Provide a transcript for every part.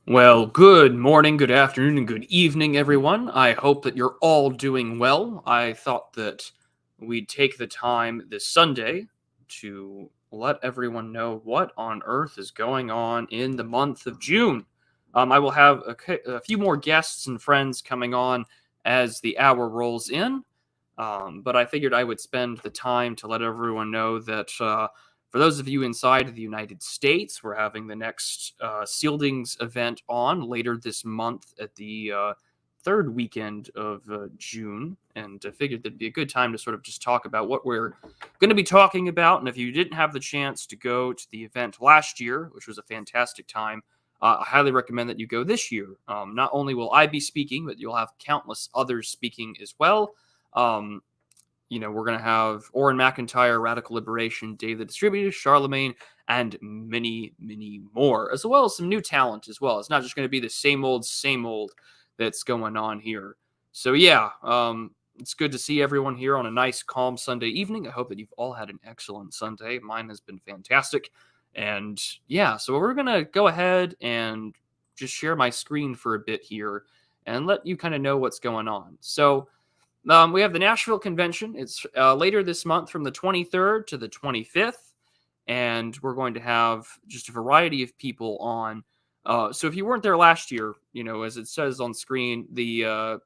Well, good morning, good afternoon, and good evening, everyone. I hope that you're all doing well. I thought that we'd take the time this Sunday to let everyone know what on earth is going on in the month of June. I will have a few more guests and friends coming on as the hour rolls in, but I figured I would spend the time to let everyone know that for those of you inside the United States, we're having the next Scyldings event on later this month at the third weekend of June. And I figured that'd be a good time to sort of just talk about what we're going to be talking about. And if you didn't have the chance to go to the event last year, which was a fantastic time, I highly recommend that you go this year. Not only will I be speaking, but you'll have countless others speaking as well. Um, we're going to have Orrin McIntyre, Radical Liberation, Dave the Distributor, Charlemagne, and many, many more, as well as some new talent as well. It's not just going to be the same old that's going on here. So, yeah, it's good to see everyone here on a nice, calm Sunday evening. I hope that you've all had an excellent Sunday. Mine has been fantastic. And, yeah, so we're going to go ahead and just share my screen for a bit here and let you kind of know what's going on. So, we have the Nashville convention. It's later this month from the 23rd to the 25th, and we're going to have just a variety of people on. So if you weren't there last year, as it says on screen, the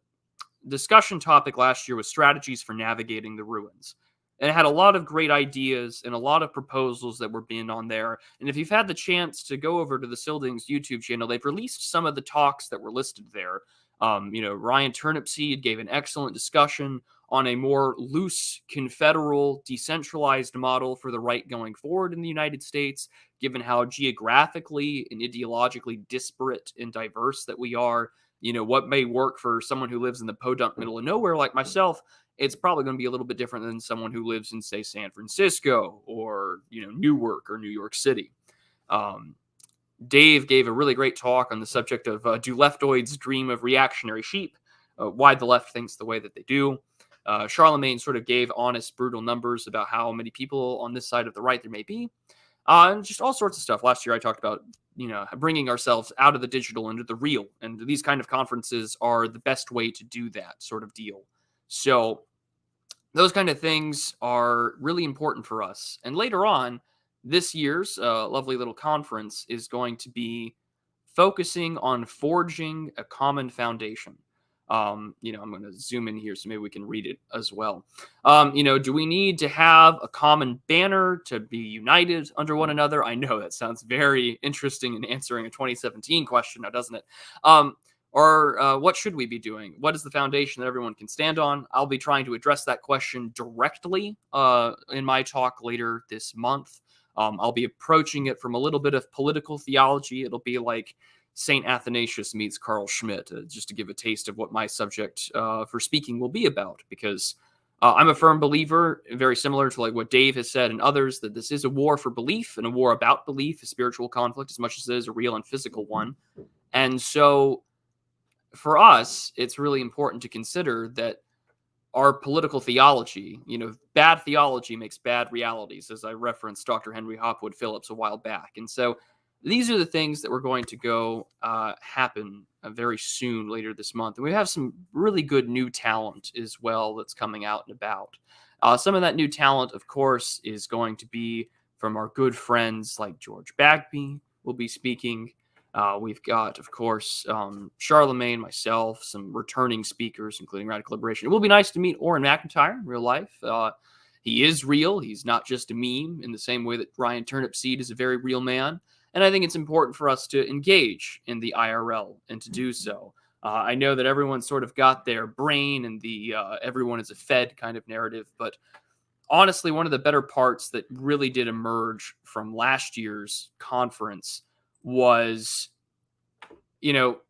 discussion topic last year was strategies for navigating the ruins. And it had a lot of great ideas and a lot of proposals that were being on there. And if you've had the chance to go over to the Scyldings YouTube channel, they've released some of the talks that were listed there. Ryan Turnipseed gave an excellent discussion on a more loose, confederal, decentralized model for the right going forward in the United States, given how geographically and ideologically disparate and diverse that we are. What may work for someone who lives in the podunk middle of nowhere like myself, it's probably going to be a little bit different than someone who lives in, say, San Francisco or, Newark or New York City. Dave gave a really great talk on the subject of do leftoids dream of reactionary sheep, why the left thinks the way that they do. Charlemagne sort of gave honest, brutal numbers about how many people on this side of the right there may be, and just all sorts of stuff. Last year I talked about, bringing ourselves out of the digital into the real, and these kind of conferences are the best way to do that sort of deal. So those kind of things are really important for us. And later on, this year's lovely little conference is going to be focusing on forging a common foundation. I'm going to zoom in here so maybe we can read it as well. Do we need to have a common banner to be united under one another? I know that sounds very interesting in answering a 2017 question now, doesn't it? Or what should we be doing? What is the foundation that everyone can stand on? I'll be trying to address that question directly in my talk later this month. I'll be approaching it from a little bit of political theology. It'll be like St. Athanasius meets Carl Schmitt, just to give a taste of what my subject for speaking will be about, because I'm a firm believer, very similar to like what Dave has said and others, that this is a war for belief and a war about belief, a spiritual conflict, as much as it is a real and physical one. And so for us, it's really important to consider that our political theology, bad theology makes bad realities, as I referenced Dr. Henry Hopwood Phillips a while back. And so these are the things that we're going to go happen very soon later this month. And we have some really good new talent as well that's coming out and about. Some of that new talent, of course, is going to be from our good friends like George Bagby will be speaking. We've got, of course, Charlemagne, myself, some returning speakers, including Radical Liberation. It will be nice to meet Orrin McIntyre in real life. He is real. He's not just a meme, in the same way that Ryan Turnipseed is a very real man. And I think it's important for us to engage in the IRL and to do so. I know that everyone sort of got their brain and the everyone is a Fed kind of narrative, but honestly, one of the better parts that really did emerge from last year's conference was,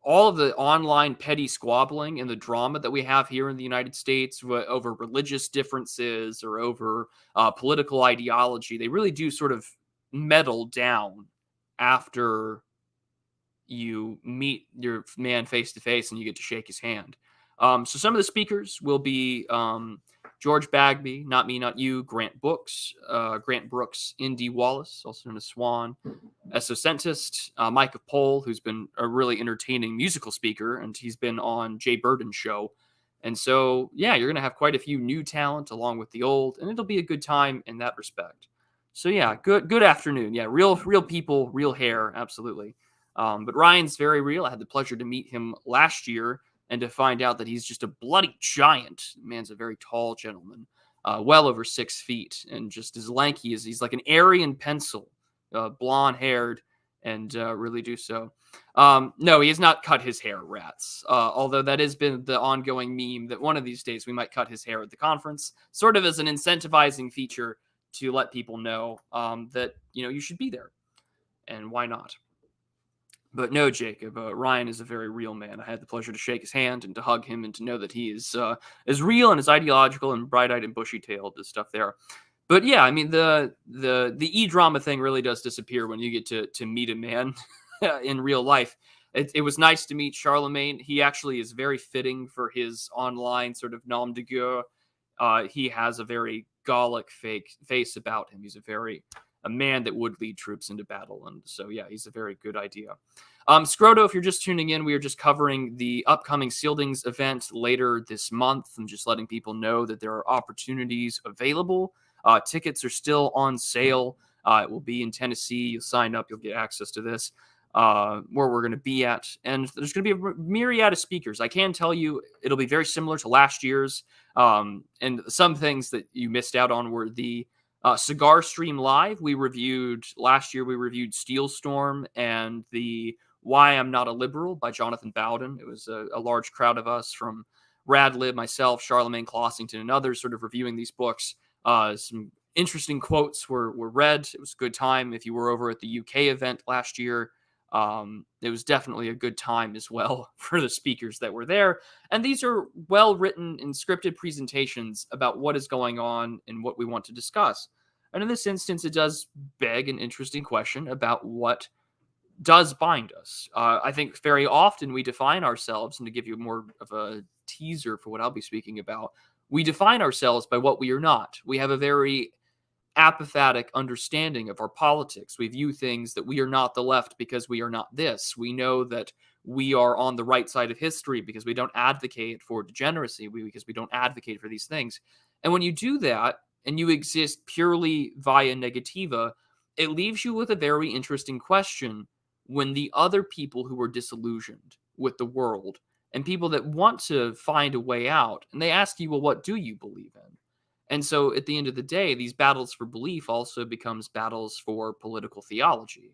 all of the online petty squabbling and the drama that we have here in the United States over religious differences or over political ideology. They really do sort of settle down after you meet your man face to face and you get to shake his hand. So some of the speakers will be George Bagby, Not Me, Not You, Grant Brooks, Indy Wallace, also known as Swan, Essocentist, Micah Pohl, who's been a really entertaining musical speaker, and he's been on Jay Burden's show. And so, yeah, you're going to have quite a few new talent along with the old, and it'll be a good time in that respect. So, yeah, good afternoon. Yeah, real people, real hair, absolutely. But Ryan's very real. I had the pleasure to meet him last year and to find out that he's just a bloody giant. The man's a very tall gentleman, well over 6 feet, and just as lanky as he's like an Aryan pencil, blonde haired, and really do so. No, he has not cut his hair, rats. Although that has been the ongoing meme that one of these days we might cut his hair at the conference, sort of as an incentivizing feature to let people know that you should be there, and why not? But no, Jacob, Ryan is a very real man. I had the pleasure to shake his hand and to hug him and to know that he is as real and as ideological and bright-eyed and bushy-tailed as stuff there. But yeah, I mean, the e-drama thing really does disappear when you get to meet a man in real life. It was nice to meet Charlemagne. He actually is very fitting for his online sort of nom de guerre. He has a very Gallic face about him. He's a man that would lead troops into battle. And so, yeah, he's a very good idea. Scroto, if you're just tuning in, we are just covering the upcoming Scyldings event later this month. I'm just letting people know that there are opportunities available. Tickets are still on sale. It will be in Tennessee. You'll sign up. You'll get access to this, where we're going to be at. And there's going to be a myriad of speakers. I can tell you it'll be very similar to last year's. And some things that you missed out on were the Cigar Stream Live. Last year we reviewed Steel Storm and the Why I'm Not a Liberal by Jonathan Bowden. It was a large crowd of us from Radlib, myself, Charlemagne Clossington, and others sort of reviewing these books. Some interesting quotes were read. It was a good time. If you were over at the UK event last year, it was definitely a good time as well for the speakers that were there. And these are well-written and scripted presentations about what is going on and what we want to discuss. And in this instance, it does beg an interesting question about what does bind us. I think very often we define ourselves, and to give you more of a teaser for what I'll be speaking about, we define ourselves by what we are not. We have a very apophatic understanding of our politics. We view things that we are not the left because we are not this. We know that we are on the right side of history because we don't advocate for degeneracy, because we don't advocate for these things. And when you do that and you exist purely via negativa, it leaves you with a very interesting question when the other people who are disillusioned with the world and people that want to find a way out, and they ask you, well, what do you believe in? And so at the end of the day, these battles for belief also becomes battles for political theology.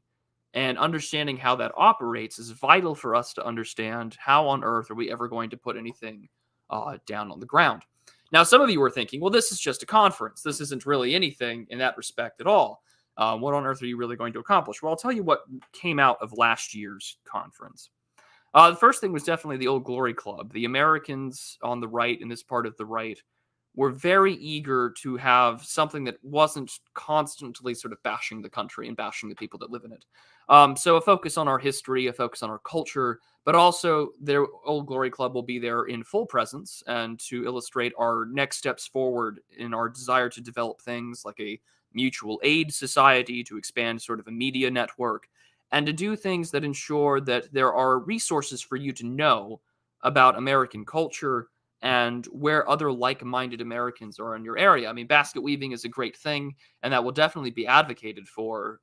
And understanding how that operates is vital for us to understand how on earth are we ever going to put anything down on the ground. Now, some of you are thinking, well, this is just a conference. This isn't really anything in that respect at all. What on earth are you really going to accomplish? Well, I'll tell you what came out of last year's conference. The first thing was definitely the Old Glory Club. The Americans on the right, in this part of the right, were very eager to have something that wasn't constantly sort of bashing the country and bashing the people that live in it. So a focus on our history, a focus on our culture, but also their Old Glory Club will be there in full presence and to illustrate our next steps forward in our desire to develop things like a mutual aid society, to expand sort of a media network, and to do things that ensure that there are resources for you to know about American culture and where other like-minded Americans are in your area. I mean, basket weaving is a great thing, and that will definitely be advocated for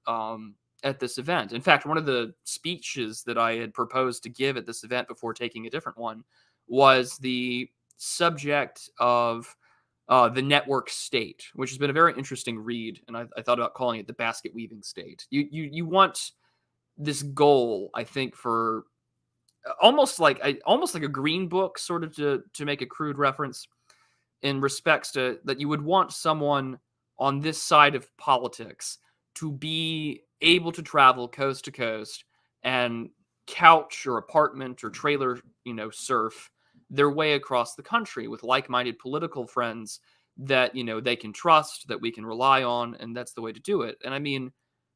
at this event. In fact, one of the speeches that I had proposed to give at this event before taking a different one was the subject of the network state, which has been a very interesting read, and I thought about calling it the basket weaving state. You want this goal, I think, for almost like a green book, sort of to make a crude reference in respects to that you would want someone on this side of politics to be able to travel coast to coast and couch or apartment or trailer, surf their way across the country with like-minded political friends that, they can trust, that we can rely on, and that's the way to do it. And I mean,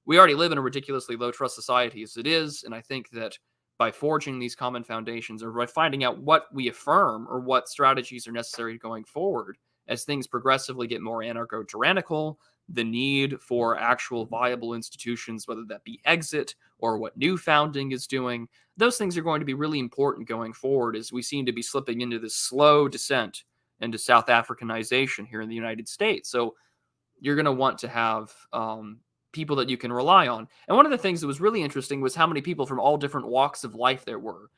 we already live in a ridiculously low trust society as it is, and I think that by forging these common foundations or by finding out what we affirm or what strategies are necessary going forward as things progressively get more anarcho-tyrannical, the need for actual viable institutions, whether that be exit or what new founding is doing, those things are going to be really important going forward as we seem to be slipping into this slow descent into South Africanization here in the United States. So you're going to want to have people that you can rely on. And one of the things that was really interesting was how many people from all different walks of life there were.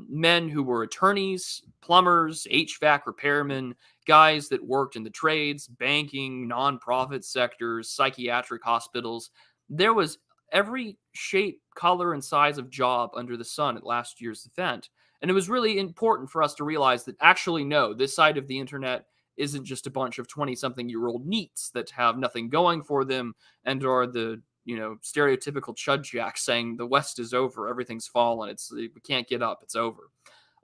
Men who were attorneys, plumbers, HVAC repairmen, guys that worked in the trades, banking, nonprofit sectors, psychiatric hospitals. There was every shape, color, and size of job under the sun at last year's event. And it was really important for us to realize that actually, no, this side of the internet isn't just a bunch of 20-something-year-old neats that have nothing going for them and are the stereotypical chud jacks saying the West is over, everything's fallen, we can't get up, it's over.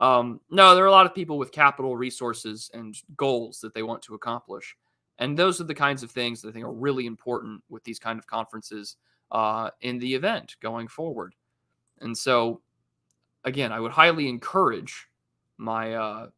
No, there are a lot of people with capital, resources, and goals that they want to accomplish. And those are the kinds of things that I think are really important with these kind of conferences in the event going forward. And so, again, I would highly encourage my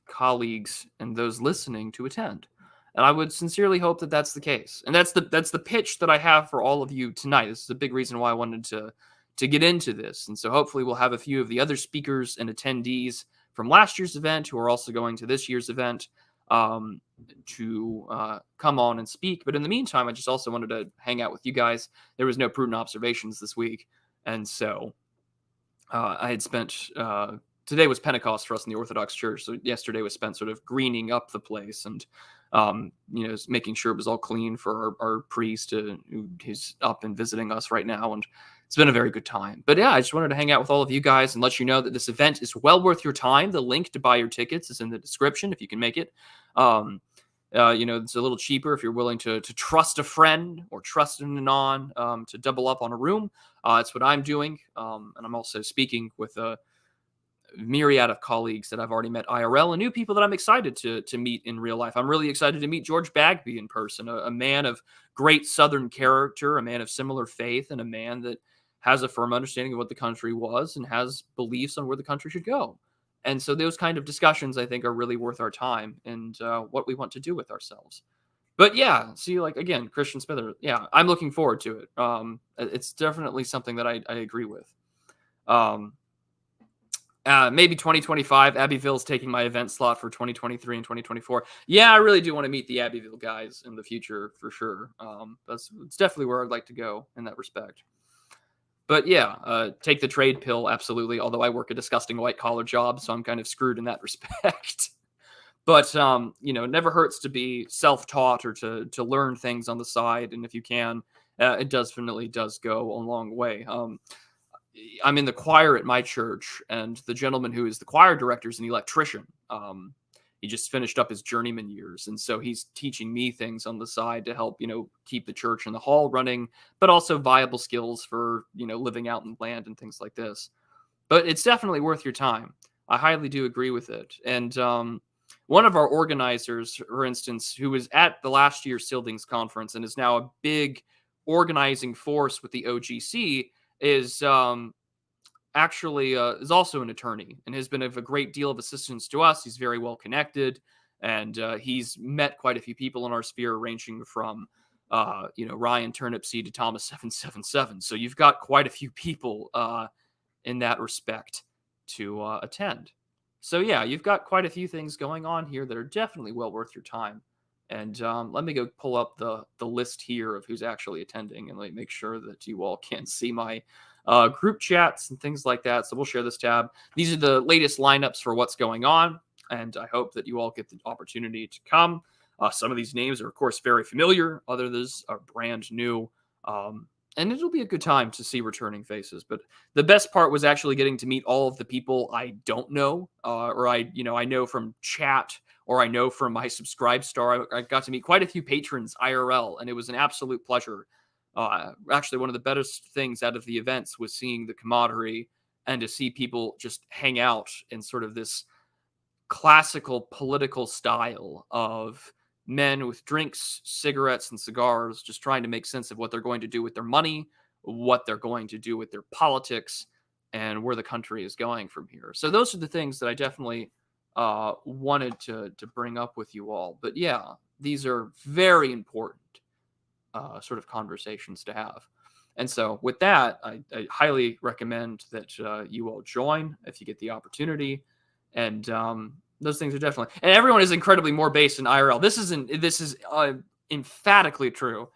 colleagues and those listening to attend. And I would sincerely hope that that's the case. And that's the pitch that I have for all of you tonight. This is a big reason why I wanted to get into this. And so hopefully we'll have a few of the other speakers and attendees from last year's event who are also going to this year's event to come on and speak. But in the meantime, I just also wanted to hang out with you guys. There was no prudent observations this week. And so I had spent today was Pentecost for us in the Orthodox Church. So yesterday was spent sort of greening up the place and, making sure it was all clean for our priest who's up and visiting us right now. And it's been a very good time. But yeah, I just wanted to hang out with all of you guys and let you know that this event is well worth your time. The link to buy your tickets is in the description if you can make it. It's a little cheaper if you're willing to trust a friend or trust an anon to double up on a room. That's what I'm doing. And I'm also speaking with a myriad of colleagues that I've already met IRL and new people that I'm excited to meet in real life. I'm really excited to meet George Bagby in person, a man of great Southern character, a man of similar faith, and a man that has a firm understanding of what the country was and has beliefs on where the country should go. And so those kind of discussions, I think, are really worth our time and what we want to do with ourselves. But yeah, see, like, again, Christian Smither, yeah, I'm looking forward to it. It's definitely something that I agree with. Maybe 2025, Abbeville's taking my event slot for 2023 and 2024. Yeah, I really do want to meet the Abbeville guys in the future for sure. It's definitely where I'd like to go in that respect. But yeah, take the trade pill, absolutely. Although I work a disgusting white-collar job, so I'm kind of screwed in that respect. But, it never hurts to be self-taught or to learn things on the side. And if you can, it definitely does go a long way. I'm in the choir at my church, and the gentleman who is the choir director is an electrician. He just finished up his journeyman years, and so he's teaching me things on the side to help, keep the church and the hall running, but also viable skills for, living out in land and things like this. But it's definitely worth your time. I highly do agree with it. And one of our organizers, for instance, who was at the last year's Scyldings conference and is now a big organizing force with the OGC, is actually is also an attorney and has been of a great deal of assistance to us. He's very well connected, and he's met quite a few people in our sphere, ranging from Ryan Turnipseed to Thomas 777. So you've got quite a few people in that respect to attend. So yeah, you've got quite a few things going on here that are definitely well worth your time. And let me go pull up the list here of who's actually attending, and make sure that you all can see my group chats and things like that. So we'll share this tab. These are the latest lineups for what's going on, and I hope that you all get the opportunity to come. Some of these names are, of course, very familiar. Others are brand new. And it'll be a good time to see returning faces. But the best part was actually getting to meet all of the people I don't know, or I know from chat, or I know from my Subscribe Star. I got to meet quite a few patrons IRL, and it was an absolute pleasure. Actually, one of the best things out of the events was seeing the camaraderie and to see people just hang out in sort of this classical political style of men with drinks, cigarettes, and cigars, just trying to make sense of what they're going to do with their money, what they're going to do with their politics, and where the country is going from here. So those are the things that I definitely wanted to bring up with you all. But yeah, these are very important sort of conversations to have. And so with that, I highly recommend that you all join if you get the opportunity. And those things are definitely, and everyone is incredibly more based in IRL. This is emphatically true.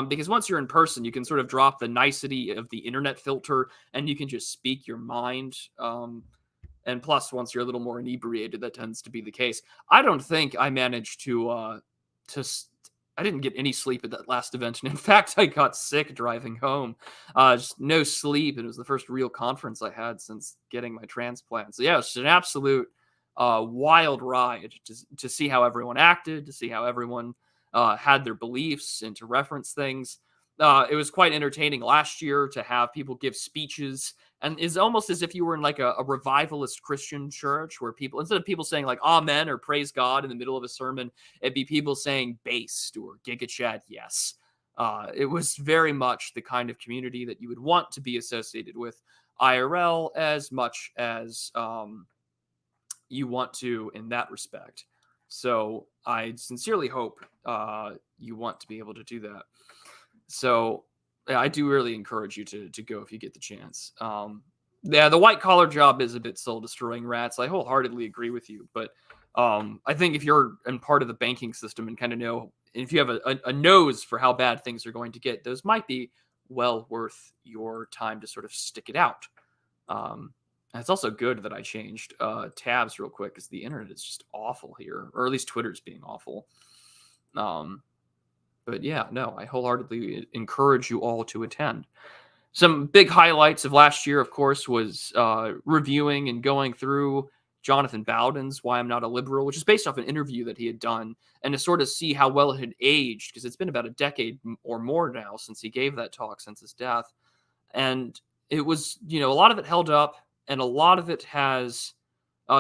Because once you're in person, you can sort of drop the nicety of the internet filter and you can just speak your mind. And plus, once you're a little more inebriated, that tends to be the case. I don't think I managed to I didn't get any sleep at that last event. And in fact, I got sick driving home. Just no sleep. It was the first real conference I had since getting my transplant. So yeah, it's an absolute wild ride to see how everyone acted, to see how everyone had their beliefs and to reference things. It was quite entertaining last year to have people give speeches, and it's almost as if you were in like a revivalist Christian church where people, instead of people saying like amen or praise God in the middle of a sermon, it'd be people saying based or Giga Chad yes. It was very much the kind of community that you would want to be associated with IRL as much as you want to in that respect. So I sincerely hope you want to be able to do that. So yeah, I do really encourage you to go if you get the chance. Yeah, the white collar job is a bit soul destroying, Rats. I wholeheartedly agree with you, but I think if you're in part of the banking system and kind of know, if you have a nose for how bad things are going to get, those might be well worth your time to sort of stick it out. It's also good that I changed tabs real quick because the internet is just awful here, or at least Twitter's being awful. But yeah, no, I wholeheartedly encourage you all to attend. Some big highlights of last year, of course, was reviewing and going through Jonathan Bowden's Why I'm Not a Liberal, which is based off an interview that he had done, and to sort of see how well it had aged, because it's been about a decade or more now since he gave that talk, since his death. And it was, a lot of it held up, and a lot of it has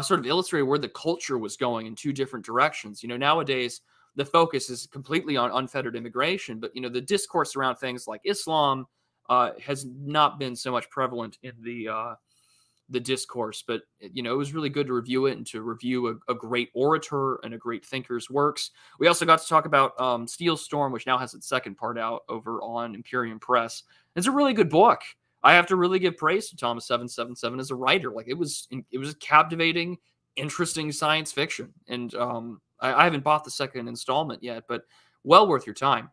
sort of illustrated where the culture was going in two different directions. Nowadays, the focus is completely on unfettered immigration, but the discourse around things like Islam has not been so much prevalent in the discourse. But it was really good to review it and to review a great orator and a great thinker's works. We also got to talk about Steel Storm, which now has its second part out over on Imperium Press. It's a really good book. I have to really give praise to Thomas 777 as a writer. Like it was captivating, interesting science fiction, and I haven't bought the second installment yet, but well worth your time.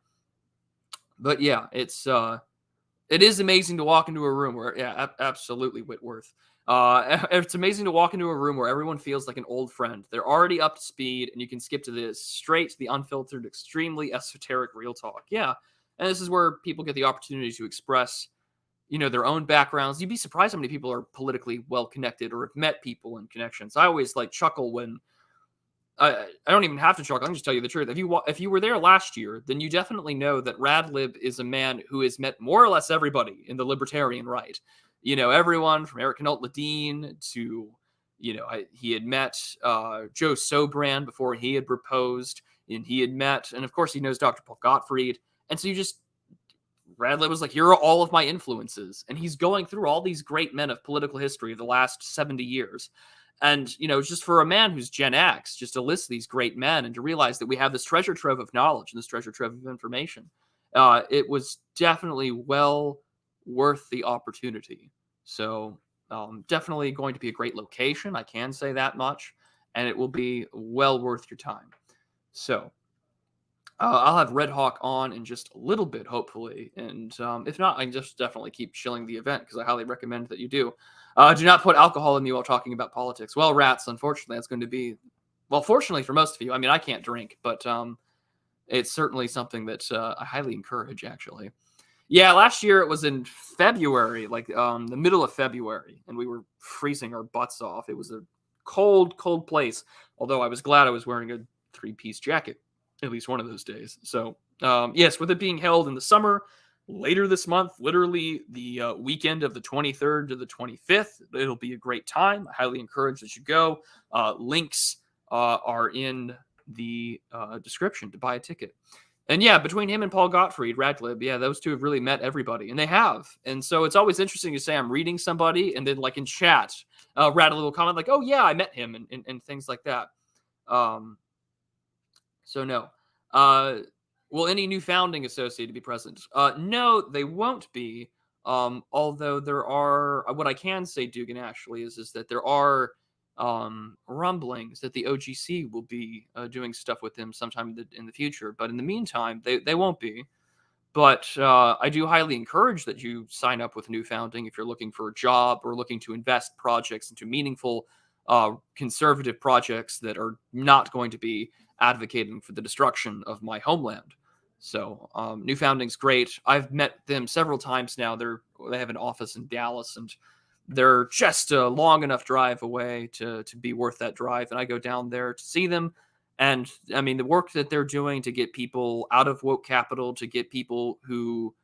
But yeah, it is amazing to walk into a room where, absolutely, Whitworth. It's amazing to walk into a room where everyone feels like an old friend. They're already up to speed, and you can skip to this straight to the unfiltered, extremely esoteric real talk. Yeah, and this is where people get the opportunity to express, their own backgrounds. You'd be surprised how many people are politically well connected or have met people in connections. I always chuckle when. I don't even have to chuckle. I can just tell you the truth. If you were there last year, then you definitely know that Radlib is a man who has met more or less everybody in the libertarian right. Everyone from Eric Knault Ledeen to, he had met Joe Sobran before he had proposed, and he had met, and of course he knows Dr. Paul Gottfried. And so Radlib was like, here are all of my influences. And he's going through all these great men of political history of the last 70 years. And, just for a man who's Gen X, just to list these great men and to realize that we have this treasure trove of knowledge and this treasure trove of information, it was definitely well worth the opportunity. So definitely going to be a great location. I can say that much. And it will be well worth your time. So I'll have Red Hawk on in just a little bit, hopefully. And if not, I can just definitely keep chilling the event because I highly recommend that you do. Do not put alcohol in me while talking about politics. Well, Rats, unfortunately, that's going to be, well, fortunately for most of you. I mean, I can't drink, but it's certainly something that I highly encourage, actually. Yeah, last year it was in February, the middle of February, and we were freezing our butts off. It was a cold, cold place, although I was glad I was wearing a 3-piece jacket at least one of those days. So, yes, with it being held in the summer, later this month, literally the weekend of the 23rd to the 25th, it'll be a great time. I highly encourage that you go. Links are in the description to buy a ticket. And yeah, between him and Paul Gottfried, Radlib, those two have really met everybody, and they have. And so it's always interesting to say I'm reading somebody, and then in chat, Rat a little comment like, "Oh yeah, I met him," and things like that. Um, so no. Will any new founding associated be present? No, they won't be. Although there are, what I can say, Dugan, actually, is that there are rumblings that the OGC will be doing stuff with them sometime in the future. But in the meantime, they won't be. But I do highly encourage that you sign up with New Founding if you're looking for a job or looking to invest projects into meaningful, conservative projects that are not going to be advocating for the destruction of my homeland. So New Founding's great. I've met them several times now. They have an office in Dallas, and they're just a long enough drive away to be worth that drive. And I go down there to see them. And I mean, the work that they're doing to get people out of woke capital, to get people who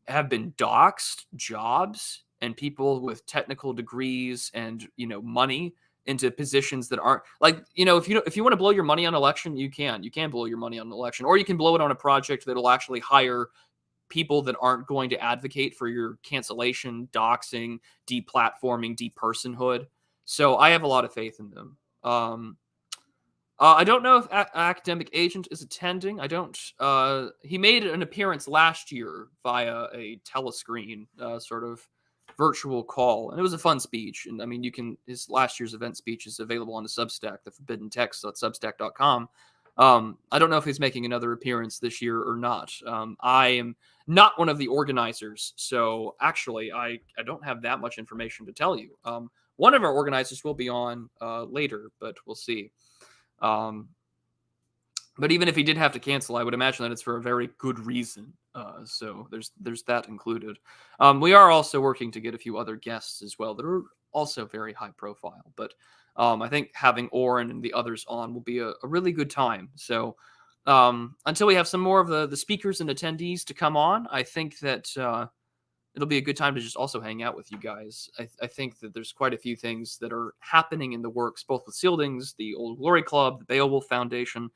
have been doxxed jobs and people with technical degrees and, money into positions that aren't like, if you want to blow your money on election, you can blow your money on an election, or you can blow it on a project that'll actually hire people that aren't going to advocate for your cancellation, doxing, deplatforming, depersonhood. So I have a lot of faith in them. I don't know if Academic Agent is attending. I don't. He made an appearance last year via a telescreen sort of virtual call, and it was a fun speech. And I mean, his last year's event speech is available on the Substack, the Forbidden Text.substack.com. I don't know if he's making another appearance this year or not. I am not one of the organizers, so actually, I don't have that much information to tell you. One of our organizers will be on later, but we'll see. But even if he did have to cancel, I would imagine that it's for a very good reason. So there's that included. We are also working to get a few other guests as well that are also very high profile. But I think having Oren and the others on will be a really good time. So until we have some more of the speakers and attendees to come on, I think that it'll be a good time to just also hang out with you guys. I think that there's quite a few things that are happening in the works, both with Scyldings, the Old Glory Club, the Beowulf Foundation.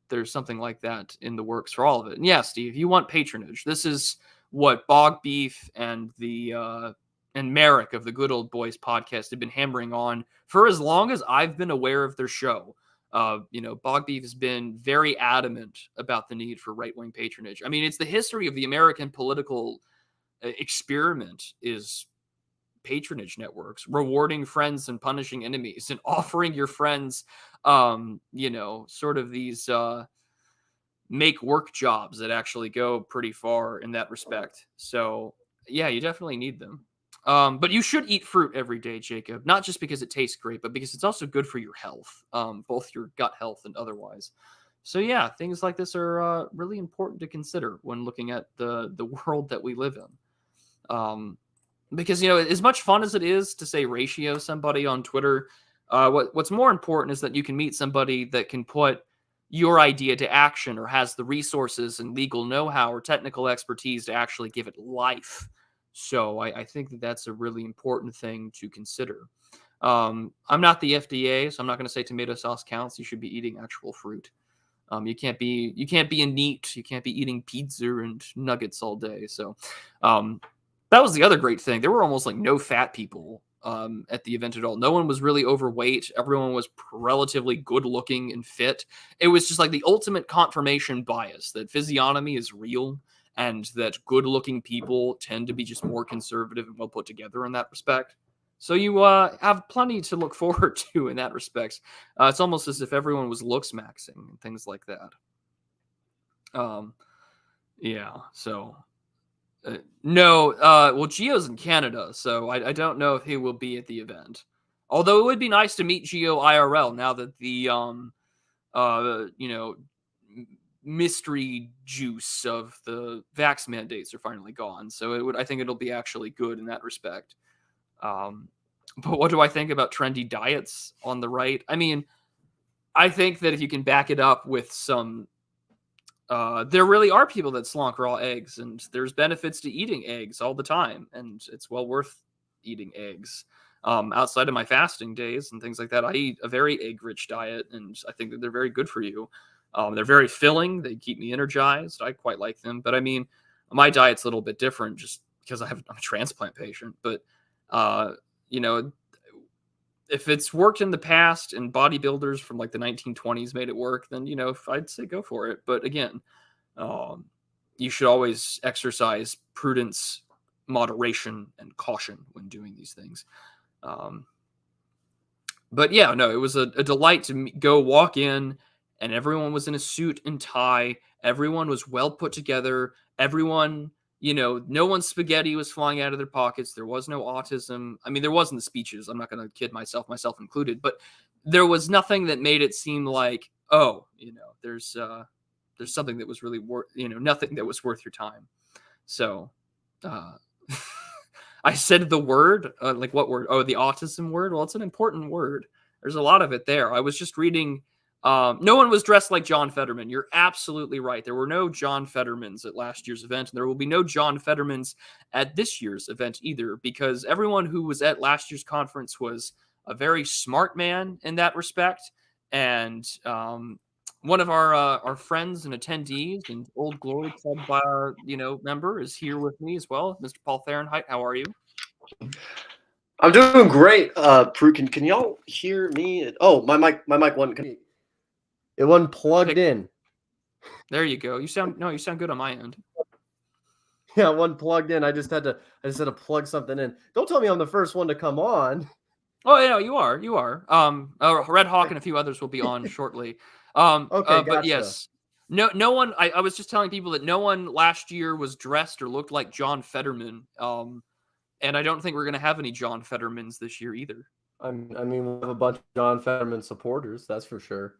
There's something like that in the works for all of it. And yeah, Steve, you want patronage. This is what Bog Beef and and Merrick of the Good Old Boys podcast have been hammering on for as long as I've been aware of their show. Bog Beef has been very adamant about the need for right-wing patronage. I mean, it's the history of the American political experiment is patronage networks, rewarding friends and punishing enemies, and offering your friends sort of these make work jobs that actually go pretty far in that respect. So yeah, you definitely need them. But you should eat fruit every day, Jacob, not just because it tastes great, but because it's also good for your health, both your gut health and otherwise. So yeah, things like this are really important to consider when looking at the world that we live in. Because, as much fun as it is to say ratio somebody on Twitter, what's more important is that you can meet somebody that can put your idea to action or has the resources and legal know-how or technical expertise to actually give it life. So I think that that's a really important thing to consider. I'm not the FDA, so I'm not going to say tomato sauce counts. You should be eating actual fruit. You can't be a NEET. You can't be eating pizza and nuggets all day. So that was the other great thing. There were almost like no fat people at the event at all. No one was really overweight. Everyone was relatively good looking and fit. It was just like the ultimate confirmation bias that physiognomy is real and that good looking people tend to be just more conservative and well put together in that respect. So you have plenty to look forward to in that respect. It's almost as if everyone was looks maxing and things like that. Yeah, so no, well, Gio's in Canada, so I don't know if he will be at the event. Although it would be nice to meet Gio IRL now that the mystery juice of the vax mandates are finally gone. So I think it'll be actually good in that respect. But what do I think about trendy diets on the right? I mean, I think that if you can back it up with some there really are people that slonk raw eggs, and there's benefits to eating eggs all the time, and it's well worth eating eggs. Outside of my fasting days and things like that, I eat a very egg-rich diet, and I think that they're very good for you. They're very filling. They keep me energized. I quite like them. But I mean, my diet's a little bit different just because I'm a transplant patient. But, if it's worked in the past and bodybuilders from like the 1920s made it work, then, you know, I'd say go for it. But again, you should always exercise prudence, moderation, and caution when doing these things. But yeah, no, it was a delight to go walk in, and everyone was in a suit and tie. Everyone was well put together. Everyone, you know, no one's spaghetti was flying out of their pockets. There was no autism. I mean, there wasn't the speeches. I'm not going to kid myself included, but there was nothing that made it seem like, oh, you know, there's something that was really worth, you know, nothing that was worth your time. So, I said the word, like what word? Oh, the autism word. Well, it's an important word. There's a lot of it there. I was just reading. No one was dressed like John Fetterman. You're absolutely right. There were no John Fettermans at last year's event, and there will be no John Fettermans at this year's event either, because everyone who was at last year's conference was a very smart man in that respect. And one of our friends and attendees and Old Glory Club, you know, member is here with me as well, Mr. Paul Fahrenheit. How are you? I'm doing great. Prue, can y'all hear me? Oh, my mic wasn't. It wasn't plugged in. There you go. You sound good on my end. Yeah, it wasn't plugged in. I just had to plug something in. Don't tell me I'm the first one to come on. Oh yeah, you are. Red Hawk and a few others will be on shortly. Okay, gotcha. But yes, no one. I was just telling people that no one last year was dressed or looked like John Fetterman. And I don't think we're going to have any John Fettermans this year either. I mean, we have a bunch of John Fetterman supporters, that's for sure.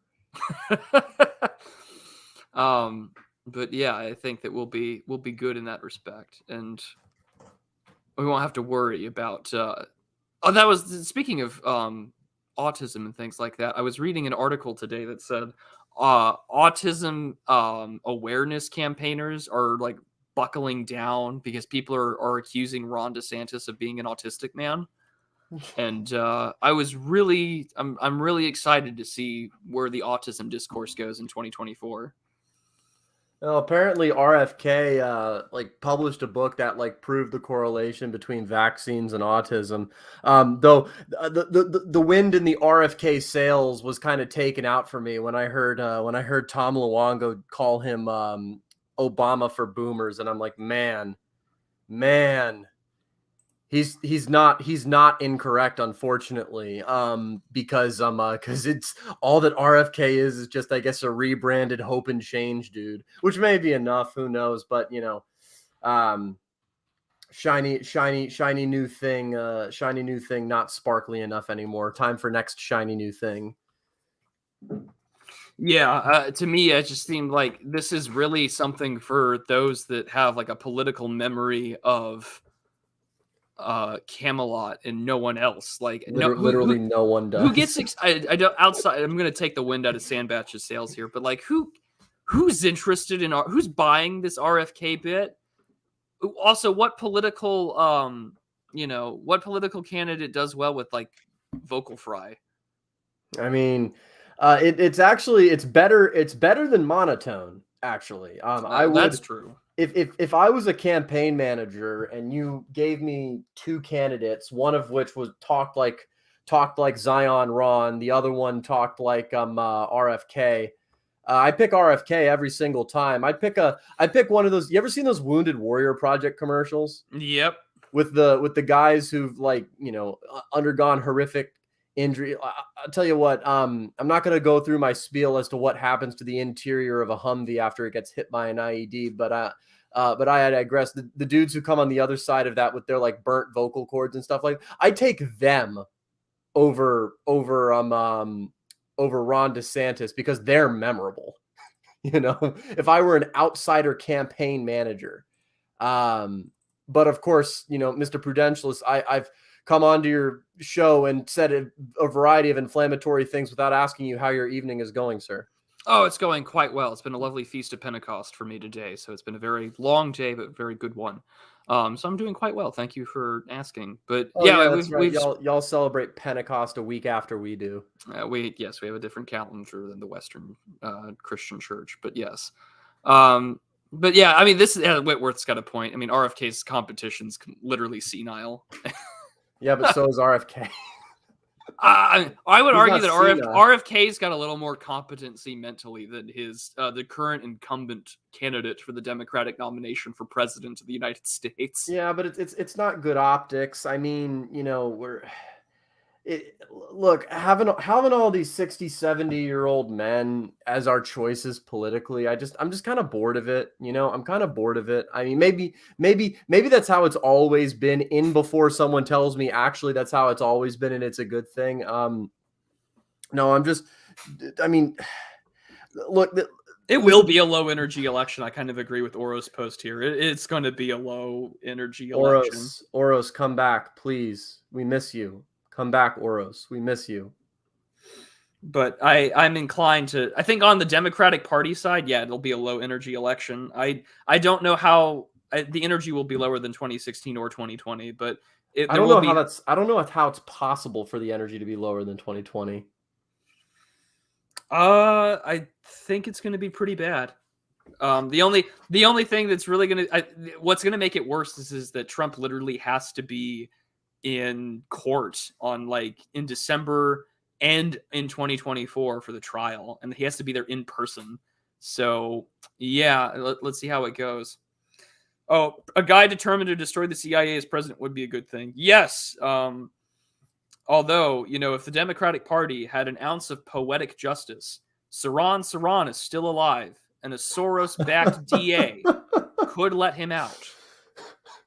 But yeah, I think that we'll be good in that respect, and we won't have to worry about. That was speaking of autism and things like that. I was reading an article today that said autism awareness campaigners are like buckling down because people are accusing Ron DeSantis of being an autistic man. And I'm really excited to see where the autism discourse goes in 2024. Well, apparently RFK published a book that proved the correlation between vaccines and autism. Though the wind in the RFK sails was kind of taken out for me when I heard Tom Luongo call him Obama for boomers, and I'm like, man, he's not incorrect, unfortunately, because it's all that RFK is just, I guess, a rebranded hope and change dude, which may be enough, who knows, but you know, shiny new thing, not sparkly enough anymore. Time for next shiny new thing. Yeah, to me, it just seemed like this is really something for those that have like a political memory of Camelot and no one else. Like literally no one does. Who gets excited? I don't outside. I'm going to take the wind out of Sandbatch's sails here, but like who's interested in who's buying this RFK bit? Also, what political candidate does well with like vocal fry? I mean, it's better than monotone, actually. That's true. If I was a campaign manager and you gave me two candidates, one of which was talked like Zion Ron, the other one talked like RFK, I pick RFK every single time. I pick one of those. You ever seen those Wounded Warrior Project commercials? Yep. With the guys who've undergone horrific injury. I'll tell you what, I'm not going to go through my spiel as to what happens to the interior of a Humvee after it gets hit by an IED, but I digress. The dudes who come on the other side of that with their like burnt vocal cords and stuff, like, I take them over Ron DeSantis because they're memorable. If I were an outsider campaign manager. But of course, Mr. Prudentialist, I've come onto your show and said a variety of inflammatory things without asking you how your evening is going, sir. Oh, it's going quite well. It's been a lovely feast of Pentecost for me today. So it's been a very long day, but very good one. So I'm doing quite well. Thank you for asking. But that's right. Y'all celebrate Pentecost a week after we do. We have a different calendar than the Western Christian Church, but yes. But yeah, I mean, Whitworth's got a point. I mean, RFK's competition's literally senile. Yeah, but so is RFK. I would He's argue not that Cena. RFK's got a little more competency mentally than his the current incumbent candidate for the Democratic nomination for president of the United States. Yeah, but it's not good optics. I mean, look, having all these 60, 70-year-old men as our choices politically, I'm just kind of bored of it. I'm kind of bored of it. I mean, maybe that's how it's always been in before someone tells me actually that's how it's always been and it's a good thing. No, I mean, look, it will be a low energy election. I kind of agree with Oro's post here. It's going to be a low energy election. Oros, come back, please. We miss you. Come back, Oros. We miss you. But I'm inclined to. I think on the Democratic Party side, yeah, it'll be a low energy election. I don't know how the energy will be lower than 2016 or 2020, but I don't know how it's possible for the energy to be lower than 2020. I think it's going to be pretty bad. The only thing that's really what's going to make it worse is that Trump literally has to be in court in December and in 2024 for the trial, and he has to be there in person. So yeah, let's see how it goes. Oh, a guy determined to destroy the CIA as president would be a good thing. Yes. Although, if the Democratic Party had an ounce of poetic justice, Saran is still alive, and a Soros-backed DA could let him out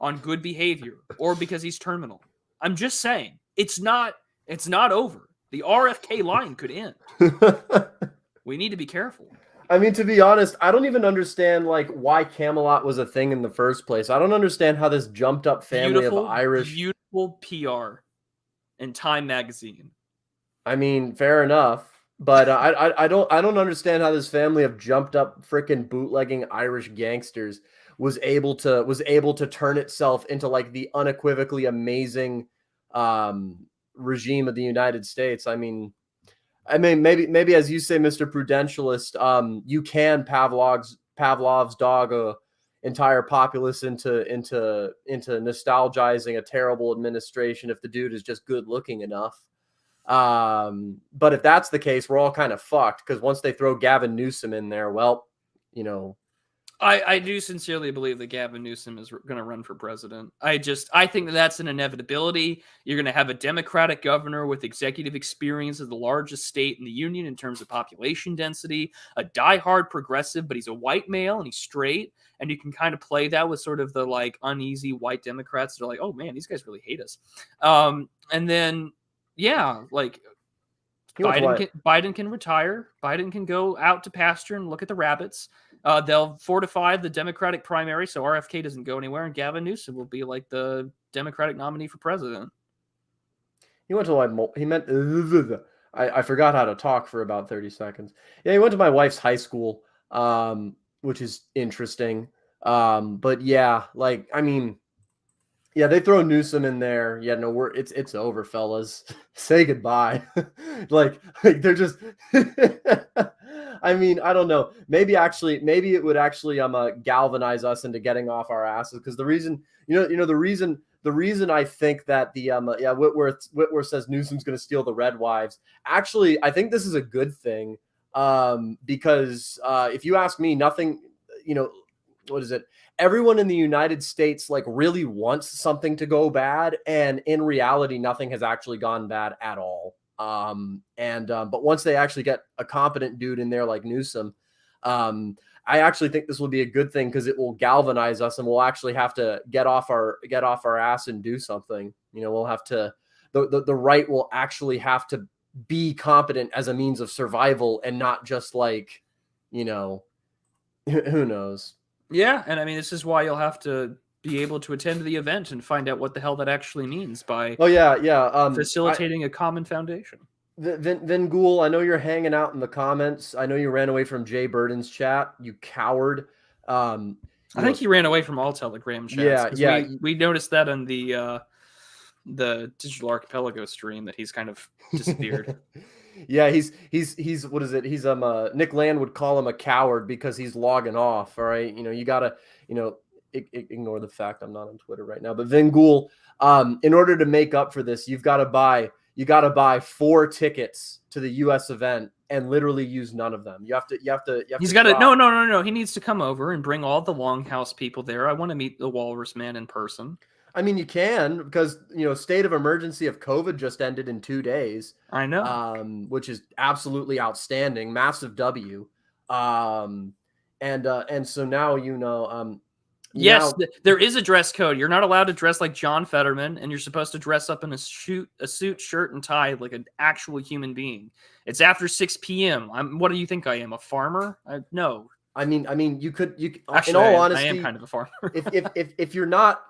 on good behavior or because he's terminal. I'm just saying, it's not over. The RFK line could end. We need to be careful. I mean, to be honest, I don't even understand why Camelot was a thing in the first place. I don't understand how this jumped up family of Irish beautiful PR in Time magazine. I mean, fair enough, but I don't understand how this family of jumped up freaking bootlegging Irish gangsters was able to turn itself into the unequivocally amazing regime of the United States. I mean, maybe as you say, Mr. Prudentialist, you can Pavlov's dog a entire populace into nostalgizing a terrible administration if the dude is just good looking enough. But if that's the case, we're all kind of fucked because once they throw Gavin Newsom in there, well, I do sincerely believe that Gavin Newsom is going to run for president. I think that's an inevitability. You're going to have a Democratic governor with executive experience of the largest state in the union in terms of population density, a diehard progressive, but he's a white male and he's straight. And you can kind of play that with sort of the uneasy white Democrats that are oh man, these guys really hate us. And then, yeah, Biden can retire. Biden can go out to pasture and look at the rabbits. They'll fortify the Democratic primary so RFK doesn't go anywhere, and Gavin Newsom will be the Democratic nominee for president. He went to he meant I forgot how to talk for about 30 seconds. Yeah, he went to my wife's high school, which is interesting. But yeah, I mean, yeah, they throw Newsom in there. Yeah, no, it's over, fellas. Say goodbye. They're just. I mean, I don't know. Maybe it would actually galvanize us into getting off our asses because the reason the reason I think that Whitworth says Newsom's going to steal the red wives. Actually, I think this is a good thing because if you ask me, nothing. What is it? Everyone in the United States really wants something to go bad, and in reality, nothing has actually gone bad at all. But once they actually get a competent dude in there like Newsom, I actually think this will be a good thing because it will galvanize us, and we'll actually have to get off our ass and do something. We'll have to. The right will actually have to be competent as a means of survival, and not just who knows. Yeah, and I mean, this is why you'll have to be able to attend the event and find out what the hell that actually means by facilitating a common foundation. Vin Ghoul, I know you're hanging out in the comments. I know you ran away from Jay Burden's chat, you coward. I think he ran away from all Telegram chats. Yeah. We noticed that on the Digital Archipelago stream that he's kind of disappeared. Yeah, he's what is it? He's Nick Land would call him a coward because he's logging off. All right, you gotta ignore the fact I'm not on Twitter right now. But Vin Ghoul, in order to make up for this, you've got to buy you got to buy 4 tickets to the U.S. event and literally use none of them. You have to. He's got to no. He needs to come over and bring all the Longhouse people there. I want to meet the Walrus Man in person. I mean, you can, because state of emergency of COVID just ended in 2 days. I know, which is absolutely outstanding, massive W. And so now yes, there is a dress code. You're not allowed to dress like John Fetterman, and you're supposed to dress up in a suit, shirt, and tie like an actual human being. It's after 6 p.m. What do you think I am, a farmer? No. I mean, you could. Actually, in all honesty, I am kind of a farmer. if you're not,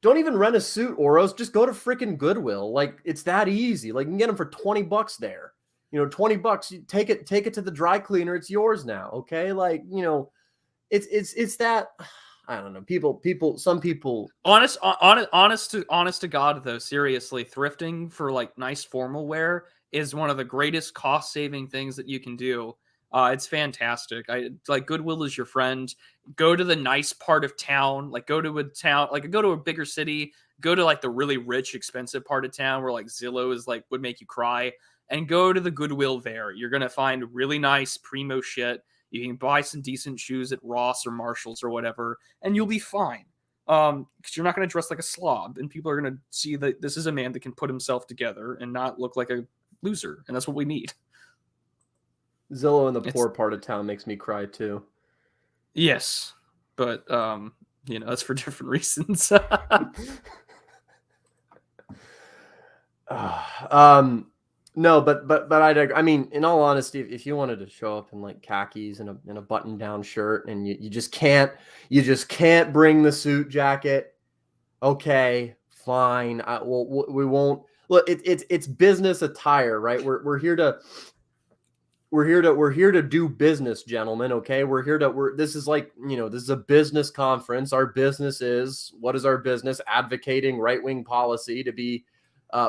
don't even rent a suit, Oros. Just go to freaking Goodwill. Like, it's that easy. Like, you can get them for $20 there. $20. You take it to the dry cleaner. It's yours now. Okay, like it's that. I don't know. Some people. Honest to God, though, seriously, thrifting for like nice formal wear is one of the greatest cost saving things that you can do. It's fantastic. Goodwill is your friend. Go to the nice part of town. Like go to a bigger city. Go to like the really rich, expensive part of town where like Zillow is like would make you cry. And go to the Goodwill there. You're gonna find really nice primo shit. You can buy some decent shoes at Ross or Marshalls or whatever, and you'll be fine. Because you're not going to dress like a slob, and people are going to see that this is a man that can put himself together and not look like a loser, and that's what we need. Zillow in the poor part of town makes me cry too. Yes, but that's for different reasons. No, but I mean, in all honesty, if you wanted to show up in like khakis and a button down shirt, and you just can't bring the suit jacket, okay, fine. We won't look. It's business attire, right? We're here to do business, gentlemen. Okay, this is a business conference. Our business is, what is our business? Advocating right-wing policy to be.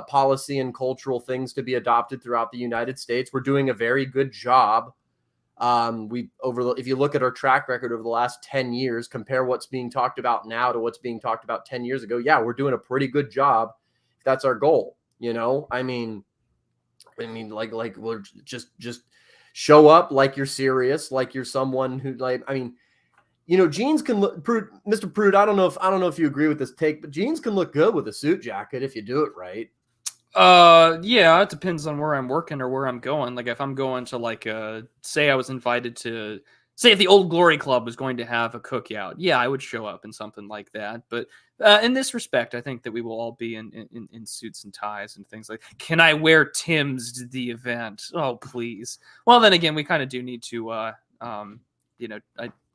Policy and cultural things to be adopted throughout the United States. We're doing a very good job. If you look at our track record over the last 10 years, compare what's being talked about now to what's being talked about 10 years ago. Yeah, we're doing a pretty good job. If that's our goal, I mean, like we'll just show up like you're serious, like you're someone who jeans can look, Mr. Prude. I don't know if you agree with this take, but jeans can look good with a suit jacket if you do it right. Yeah, it depends on where I'm working or where I'm going. Like if I'm going to say I was invited to, say if the Old Glory Club was going to have a cookout, yeah, I would show up in something like that. But in this respect, I think that we will all be in suits and ties and things like. Can I wear Tim's to the event? Oh, please. Well, then again, we kind of do need to,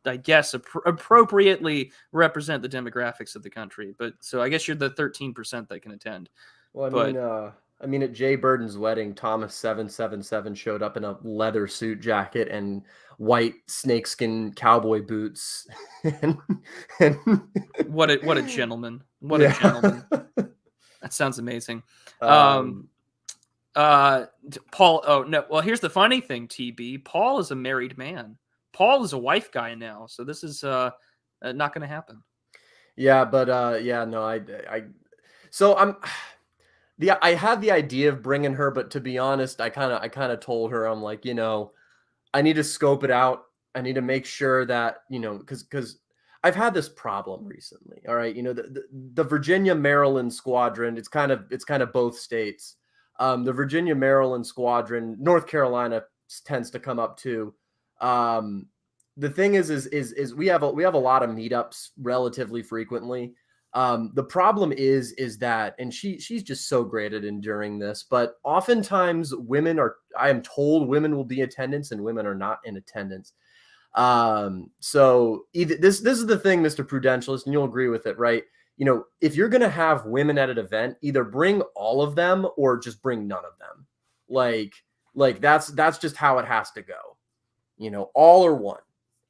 I guess appropriately represent the demographics of the country. But so I guess you're the 13% that can attend. Well, I mean, at Jay Burden's wedding, Thomas 777 showed up in a leather suit jacket and white snakeskin cowboy boots. and what a gentleman! What a gentleman! That sounds amazing. Paul. Oh no. Well, here's the funny thing, TB. Paul is a married man. Paul is a wife guy now, so this is not going to happen. Yeah, but no, I had the idea of bringing her, but to be honest, I kind of told her, I'm like, I need to scope it out. I need to make sure that, because I've had this problem recently. All right, the Virginia Maryland squadron. It's kind of both states. The Virginia Maryland squadron, North Carolina tends to come up too. The thing is we have a lot of meetups relatively frequently. The problem is that, and she's just so great at enduring this, but oftentimes I am told women will be in attendance and women are not in attendance. So either this is the thing, Mr. Prudentialist, and you'll agree with it, right? If you're going to have women at an event, either bring all of them or just bring none of them. Like that's just how it has to go. All or one,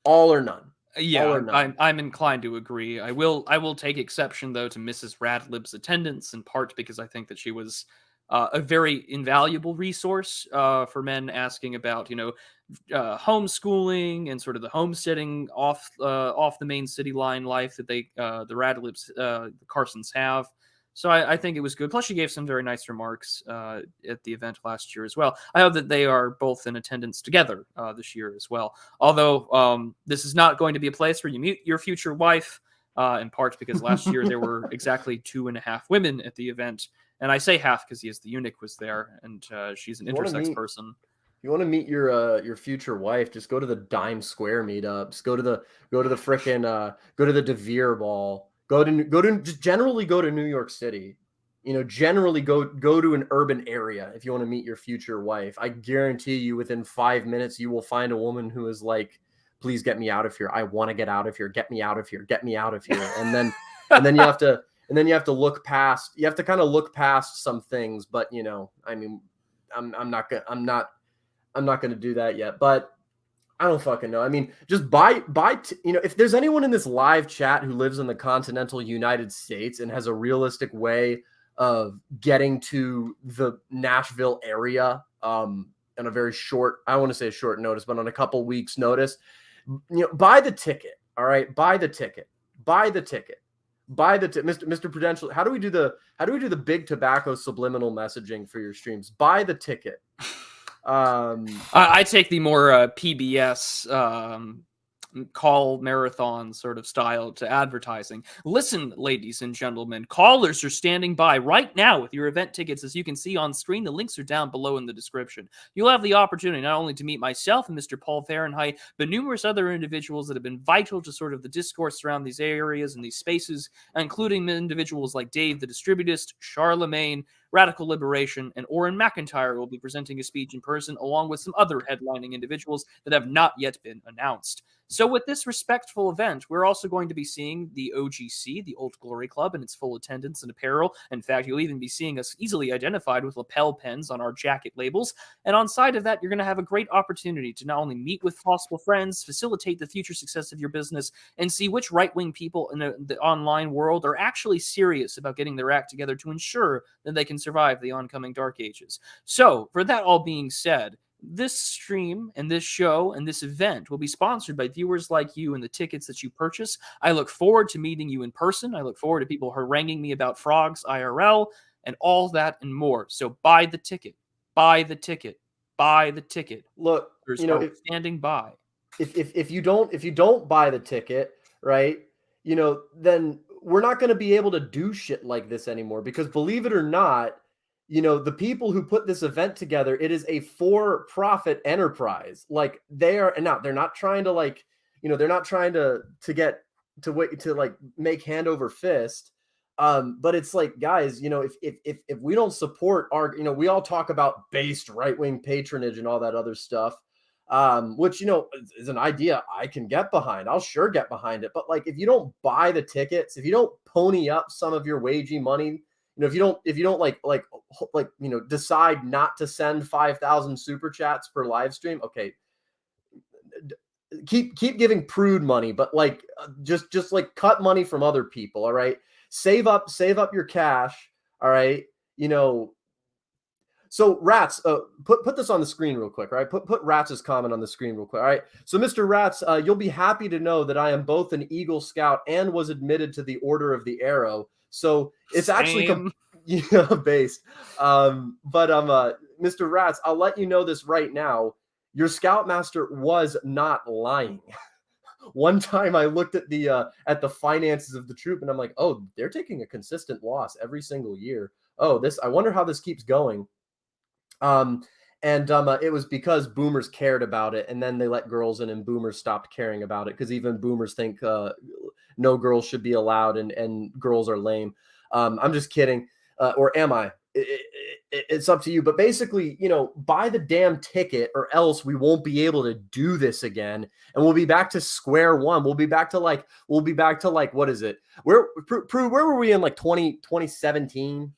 all or none. Yeah, I'm inclined to agree. I will take exception though to Mrs. Radlib's attendance, in part because I think that she was a very invaluable resource for men asking about homeschooling and sort of the homesteading off the main city line life that the Radlibs, the Carsons have. So I think it was good. Plus, she gave some very nice remarks at the event last year as well. I hope that they are both in attendance together this year as well. Although this is not going to be a place where you meet your future wife, in part because last year there were exactly 2.5 women at the event. And I say half because the eunuch was there, and she's an intersex person. You want to meet your future wife? Just go to the Dime Square meetups. Go to the frickin' go to the DeVere Ball. Just generally go to New York City. Generally go to an urban area if you want to meet your future wife. I guarantee you, within 5 minutes, you will find a woman who is like, "Please get me out of here. I want to get out of here. Get me out of here. Get me out of here." And then you have to look past. You have to kind of look past some things. But I mean, I'm not going to do that yet, but I don't fucking know. I mean, just if there's anyone in this live chat who lives in the continental United States and has a realistic way of getting to the Nashville area, on a very short, I want to say short notice, but on a couple weeks notice, buy the ticket. All right. Buy the ticket, Mr. Prudential. How do we do the big tobacco subliminal messaging for your streams? Buy the ticket. I take the more PBS call marathon sort of style to advertising. Listen, ladies and gentlemen, callers are standing by right now with your event tickets. As you can see on screen, the links are down below in the description. You'll have the opportunity not only to meet myself and Mr. Paul Fahrenheit, but numerous other individuals that have been vital to sort of the discourse around these areas and these spaces, including individuals like Dave the Distributist, Charlemagne, Radical Liberation, and Orrin McIntyre will be presenting a speech in person, along with some other headlining individuals that have not yet been announced. So with this respectful event, we're also going to be seeing the OGC, the Old Glory Club, in its full attendance and apparel. In fact, you'll even be seeing us easily identified with lapel pins on our jacket labels. And on side of that, you're going to have a great opportunity to not only meet with possible friends, facilitate the future success of your business, and see which right-wing people in the online world are actually serious about getting their act together to ensure that they can survive the oncoming dark ages. So, for that all being said, this stream and this show and this event will be sponsored by viewers like you and the tickets that you purchase. I look forward to meeting you in person. I look forward to people haranguing me about frogs IRL and all that and more. So buy the ticket. Buy the ticket. Buy the ticket. Look, standing by. If you don't buy the ticket, right? Then we're not going to be able to do shit like this anymore, because believe it or not, the people who put this event together, it is a for-profit enterprise. Like they're not trying to they're not trying to make hand over fist. But it's like, guys, if we don't support our, we all talk about based right-wing patronage and all that other stuff, which, is an idea I can get behind. I'll sure get behind it. But if you don't buy the tickets, if you don't pony up some of your wagey money, if you don't decide not to send 5,000 super chats per live stream, okay, keep giving Prude money, but just cut money from other people. All right, save up your cash. All right, So Rats, put this on the screen real quick. All right, put Rats' comment on the screen real quick. All right, so Mr. Rats, you'll be happy to know that I am both an Eagle Scout and was admitted to the Order of the Arrow. So it's actually based. But Mr. Rats, I'll let you know this right now. Your Scoutmaster was not lying. One time I looked at the finances of the troop, and I'm like, oh, they're taking a consistent loss every single year. Oh, I wonder how this keeps going. It was because boomers cared about it, and then they let girls in, and boomers stopped caring about it, because even boomers think no girls should be allowed, and girls are lame. I'm just kidding. Or am I? It's up to you. But basically, buy the damn ticket, or else we won't be able to do this again, and we'll be back to square one. We'll be back to what is it? Where were we in 2017?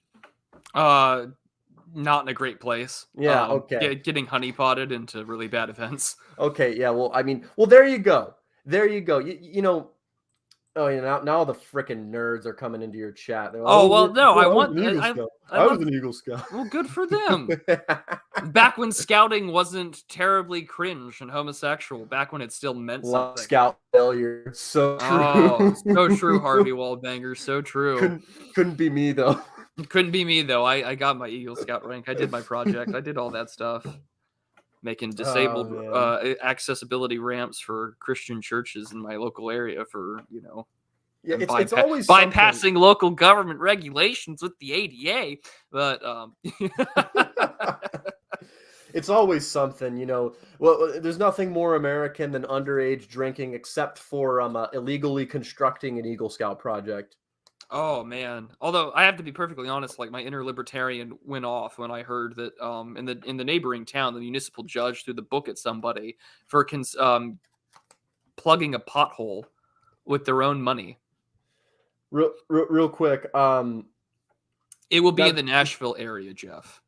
Not in a great place. Yeah. Okay. Getting honeypotted into really bad events. Okay. Yeah. Well, there you go. There you go. Oh, now the freaking nerds are coming into your chat. They're like, Oh well, no, I was an Eagle Scout. I was love. an Eagle Scout. Well, good for them. Back when scouting wasn't terribly cringe and homosexual, back when it still meant something. Scout failure. So true. Oh, so true, Harvey Wallbanger. So true. Couldn't be me though. Couldn't be me though. I got my Eagle Scout rank. I did my project. I did all that stuff. Making disabled accessibility ramps for Christian churches in my local area for, Yeah, it's always bypassing something. local government regulations with the ADA. But it's always something, Well, there's nothing more American than underage drinking, except for illegally constructing an Eagle Scout project. Oh man! Although I have to be perfectly honest, like my inner libertarian went off when I heard that in the neighboring town, the municipal judge threw the book at somebody for plugging a pothole with their own money. Real quick, it will be in the Nashville area, Jeff.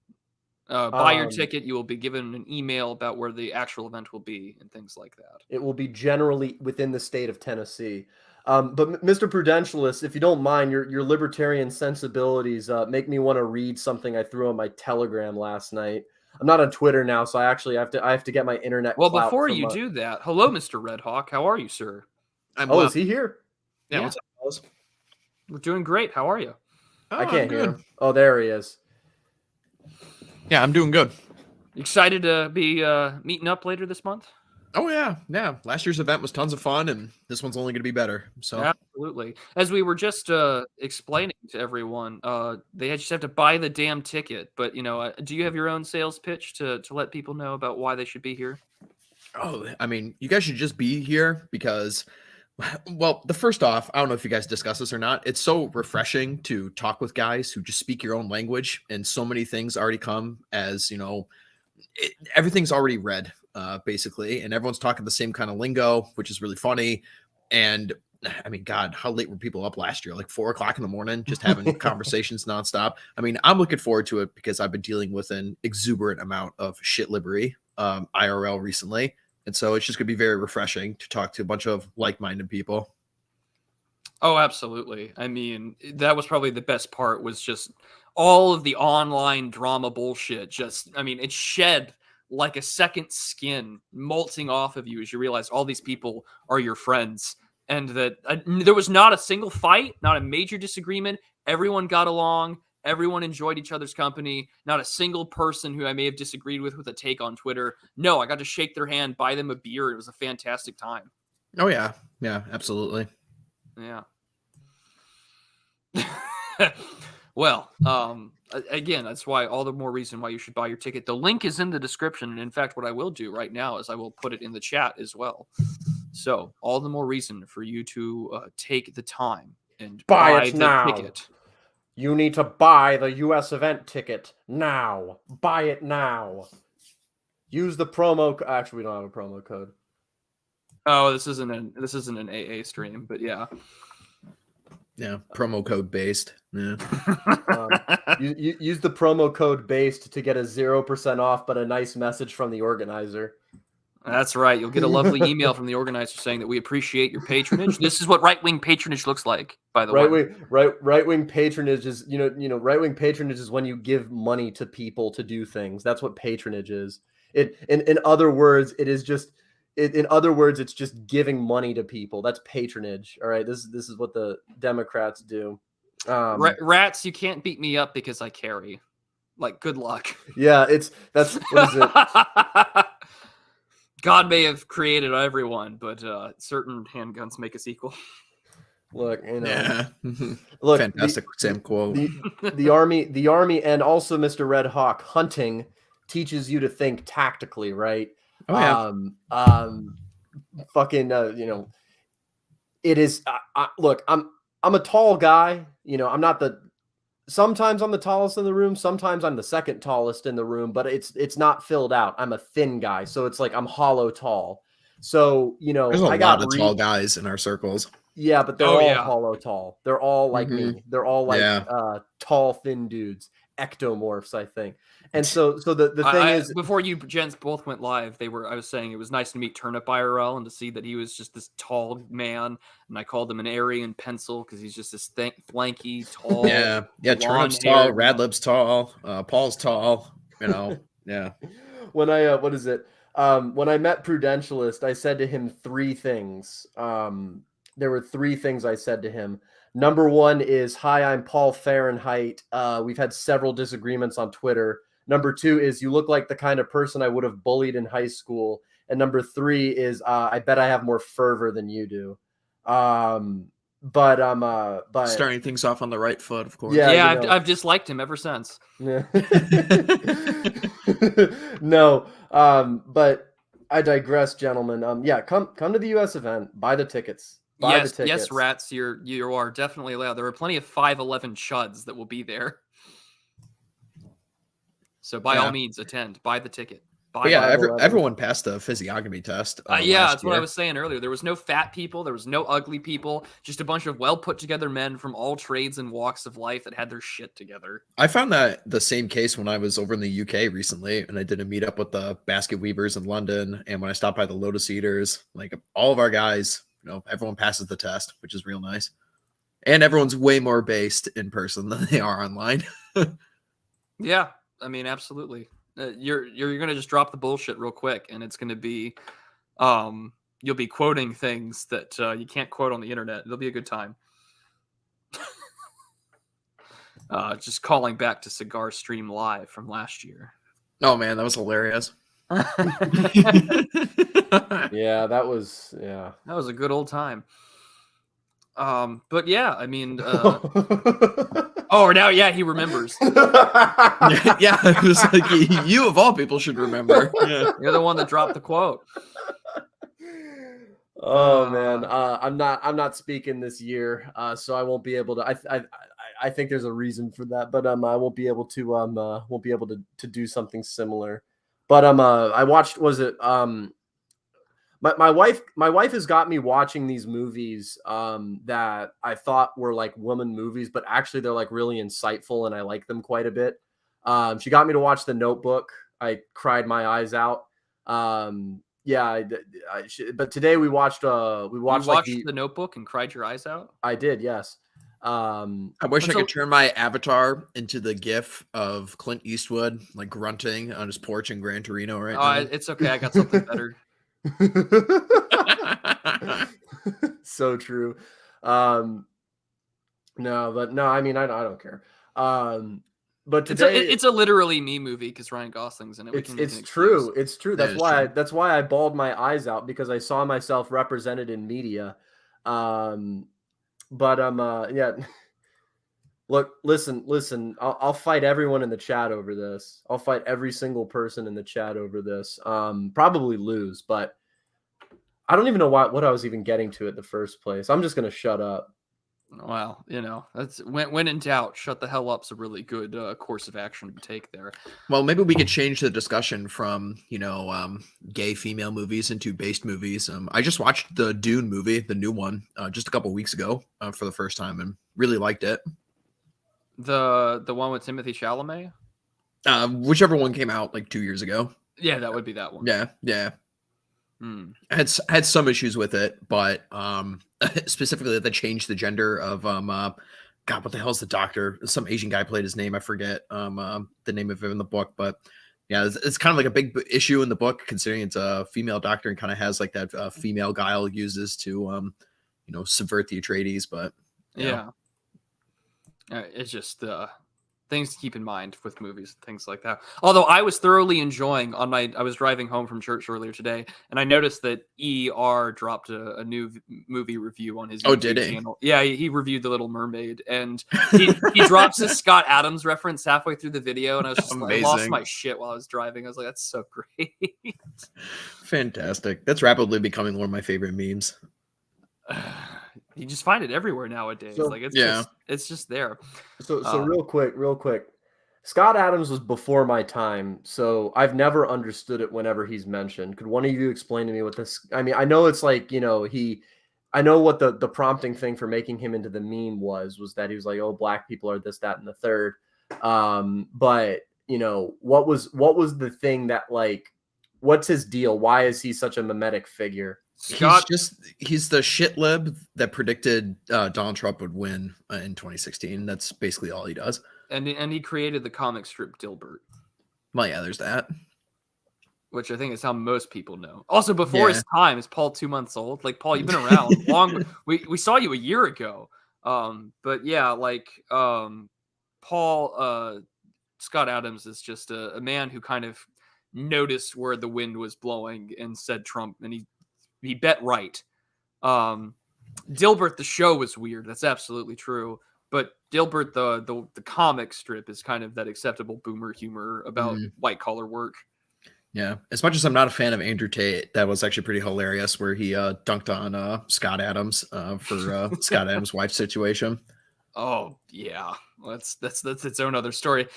Buy your ticket. You will be given an email about where the actual event will be and things like that. It will be generally within the state of Tennessee. But Mr. Prudentialist, if you don't mind, your libertarian sensibilities make me want to read something I threw on my Telegram last night. I'm not on Twitter now, so I have to get my internet. Well, before you do that, hello, Mr. Red Hawk. How are you, sir? Is he here? Yeah. What's up, fellas? We're doing great. How are you? I can't hear him. Oh, there he is. Yeah, I'm doing good. Excited to be meeting up later this month? Oh, yeah. Last year's event was tons of fun, and this one's only going to be better. So absolutely. As we were just explaining to everyone, they just have to buy the damn ticket. But, do you have your own sales pitch to let people know about why they should be here? Oh, I mean, you guys should just be here because, well, the first off, I don't know if you guys discuss this or not. It's so refreshing to talk with guys who just speak your own language, and so many things already come as, everything's already read. Basically, and everyone's talking the same kind of lingo, which is really funny. And I mean, God, how late were people up last year? Like 4 o'clock in the morning, just having conversations nonstop. I mean, I'm looking forward to it because I've been dealing with an exuberant amount of shit libbery IRL recently. And so it's just going to be very refreshing to talk to a bunch of like-minded people. Oh, absolutely. I mean, that was probably the best part, was just all of the online drama bullshit. It shed like a second skin molting off of you as you realize all these people are your friends, and that there was not a single fight, not a major disagreement. Everyone got along. Everyone enjoyed each other's company. Not a single person who I may have disagreed with a take on Twitter. No, I got to shake their hand, buy them a beer. It was a fantastic time. Oh, yeah. Yeah, absolutely. Yeah. Well, again, that's why all the more reason why you should buy your ticket. The link is in the description. And in fact, what I will do right now is I will put it in the chat as well. So all the more reason for you to take the time and buy the ticket. You need to buy the U.S. event ticket now. Buy it now. Use the promo. Actually, we don't have a promo code. Oh, this isn't an AA stream, but yeah. Yeah, promo code based. Yeah. Use the promo code based to get a 0% off, but a nice message from the organizer. That's right. You'll get a lovely email from the organizer saying that we appreciate your patronage. This is what right-wing patronage looks like, by the way. Right-wing patronage is, right-wing patronage is when you give money to people to do things. That's what patronage is. In other words, it's just giving money to people. That's patronage. All right. This is what the Democrats do. Rats, you can't beat me up because I carry. Like, good luck. Yeah, what is it? God may have created everyone, but certain handguns make us equal. Look, yeah. Look, fantastic Sam quote. The army, and also Mr. Red Hawk, hunting teaches you to think tactically, right? Oh, yeah. It is. Look, I'm a tall guy. I'm not sometimes I'm the tallest in the room. Sometimes I'm the second tallest in the room, but it's not filled out. I'm a thin guy. So it's like I'm hollow tall. So, there's a lot of tall guys in our circles. Yeah, but they're Oh, all yeah. hollow tall. They're all like me. They're all like Yeah. tall, thin dudes, ectomorphs, I think. And so the thing is, Before you gents both went live, I was saying it was nice to meet Turnip IRL and to see that he was just this tall man, and I called him an Aryan pencil because he's just this flanky, tall, Yeah. Turnip's tall, blonde-haired, Radlib's tall, Paul's tall. Yeah. when I what is it? When I met Prudentialist, I said to him three things. There were three things I said to him. Number one is, "Hi, I'm Paul Fahrenheit. We've had several disagreements on Twitter." Number two is, "You look like the kind of person I would have bullied in high school." And number three is, "I bet I have more fervor than you do." But Starting things off on the right foot, of course. Yeah, I've disliked him ever since. Yeah. No, but I digress, gentlemen. Yeah, come to the US event, buy the tickets. Buy the tickets. Yes, rats, you are definitely allowed. There are plenty of 5'11" chuds that will be there. So by all means, attend. Buy the ticket. Everyone passed the physiognomy test. That's what I was saying earlier. There was no fat people. There was no ugly people. Just a bunch of well put together men from all trades and walks of life that had their shit together. I found that the same case when I was over in the UK recently, and I did a meetup with the Basket Weavers in London. And when I stopped by the Lotus Eaters, like all of our guys, everyone passes the test, which is real nice. And everyone's way more based in person than they are online. Yeah, I mean, absolutely. You're going to just drop the bullshit real quick, and it's going to be, you'll be quoting things that you can't quote on the internet. It'll be a good time. Just calling back to Cigar Stream Live from last year. Oh man, that was hilarious. Yeah, that was a good old time. But yeah, I mean, he remembers. Yeah, it was like you of all people should remember. Yeah. You're the one that dropped the quote. Oh man, I'm not speaking this year, so I won't be able to. I think there's a reason for that, but I won't be able to do something similar. But I watched. Was it My wife has got me watching these movies that I thought were like woman movies, but actually they're like really insightful and I like them quite a bit. She got me to watch The Notebook. I cried my eyes out. But today we watched The Notebook and cried your eyes out? I did, yes. I wish I could turn my avatar into the gif of Clint Eastwood like grunting on his porch in Gran Torino right now. It's okay. I got something better. So true. No, I mean, I don't care. But today it's a literally me movie because Ryan Gosling's in it. It's true. It's true. That's why I bawled my eyes out, because I saw myself represented in media. Yeah. Look, listen. I'll fight everyone in the chat over this. I'll fight every single person in the chat over this. Probably lose, but I don't even know what I was even getting to at the first place. I'm just gonna shut up. Well, that's when in doubt, shut the hell up's a really good course of action to take there. Well, maybe we could change the discussion from gay female movies into based movies. I just watched the Dune movie, the new one, just a couple weeks ago for the first time, and really liked it. The one with Timothée Chalamet? Whichever one came out like 2 years ago. Yeah, that would be that one. Yeah. I had some issues with it, but specifically that they changed the gender of God, what the hell's the doctor? Some Asian guy played his name. I forget the name of it in the book, but yeah, it's kind of like a big issue in the book, considering it's a female doctor and kind of has like that female guile uses to subvert the Atreides. But yeah. It's just things to keep in mind with movies, things like that. Although I was thoroughly enjoying I was driving home from church earlier today, and I noticed that ER dropped a new movie review on his YouTube channel. Yeah, he reviewed The Little Mermaid, and he drops a Scott Adams reference halfway through the video, and I was just I lost my shit while I was driving. I was like, that's so great. Fantastic. That's rapidly becoming one of my favorite memes. You just find it everywhere nowadays. So, it's just there. So real quick. Scott Adams was before my time, so I've never understood it whenever he's mentioned. Could one of you explain to me what this? I mean, I know it's like he I know what the prompting thing for making him into the meme was that he was like, oh, black people are this, that, and the third. But you know, what was the thing that, like, what's his deal? Why is he such a mimetic figure? He's the shit lib that predicted Donald Trump would win in 2016. That's basically all he does. And he created the comic strip Dilbert. Well, yeah, there's that. Which I think is how most people know. Also, before his time, is Paul 2 months old? Like, Paul, you've been around long. We saw you a year ago. But yeah, like Paul Scott Adams is just a man who kind of noticed where the wind was blowing and said Trump, and he bet right. Dilbert the show was weird. That's absolutely true. But Dilbert the comic strip is kind of that acceptable boomer humor about white collar work. Yeah, as much as I'm not a fan of Andrew Tate, that was actually pretty hilarious where he dunked on Scott Adams for Scott Adams' wife's situation. Oh yeah, that's its own other story.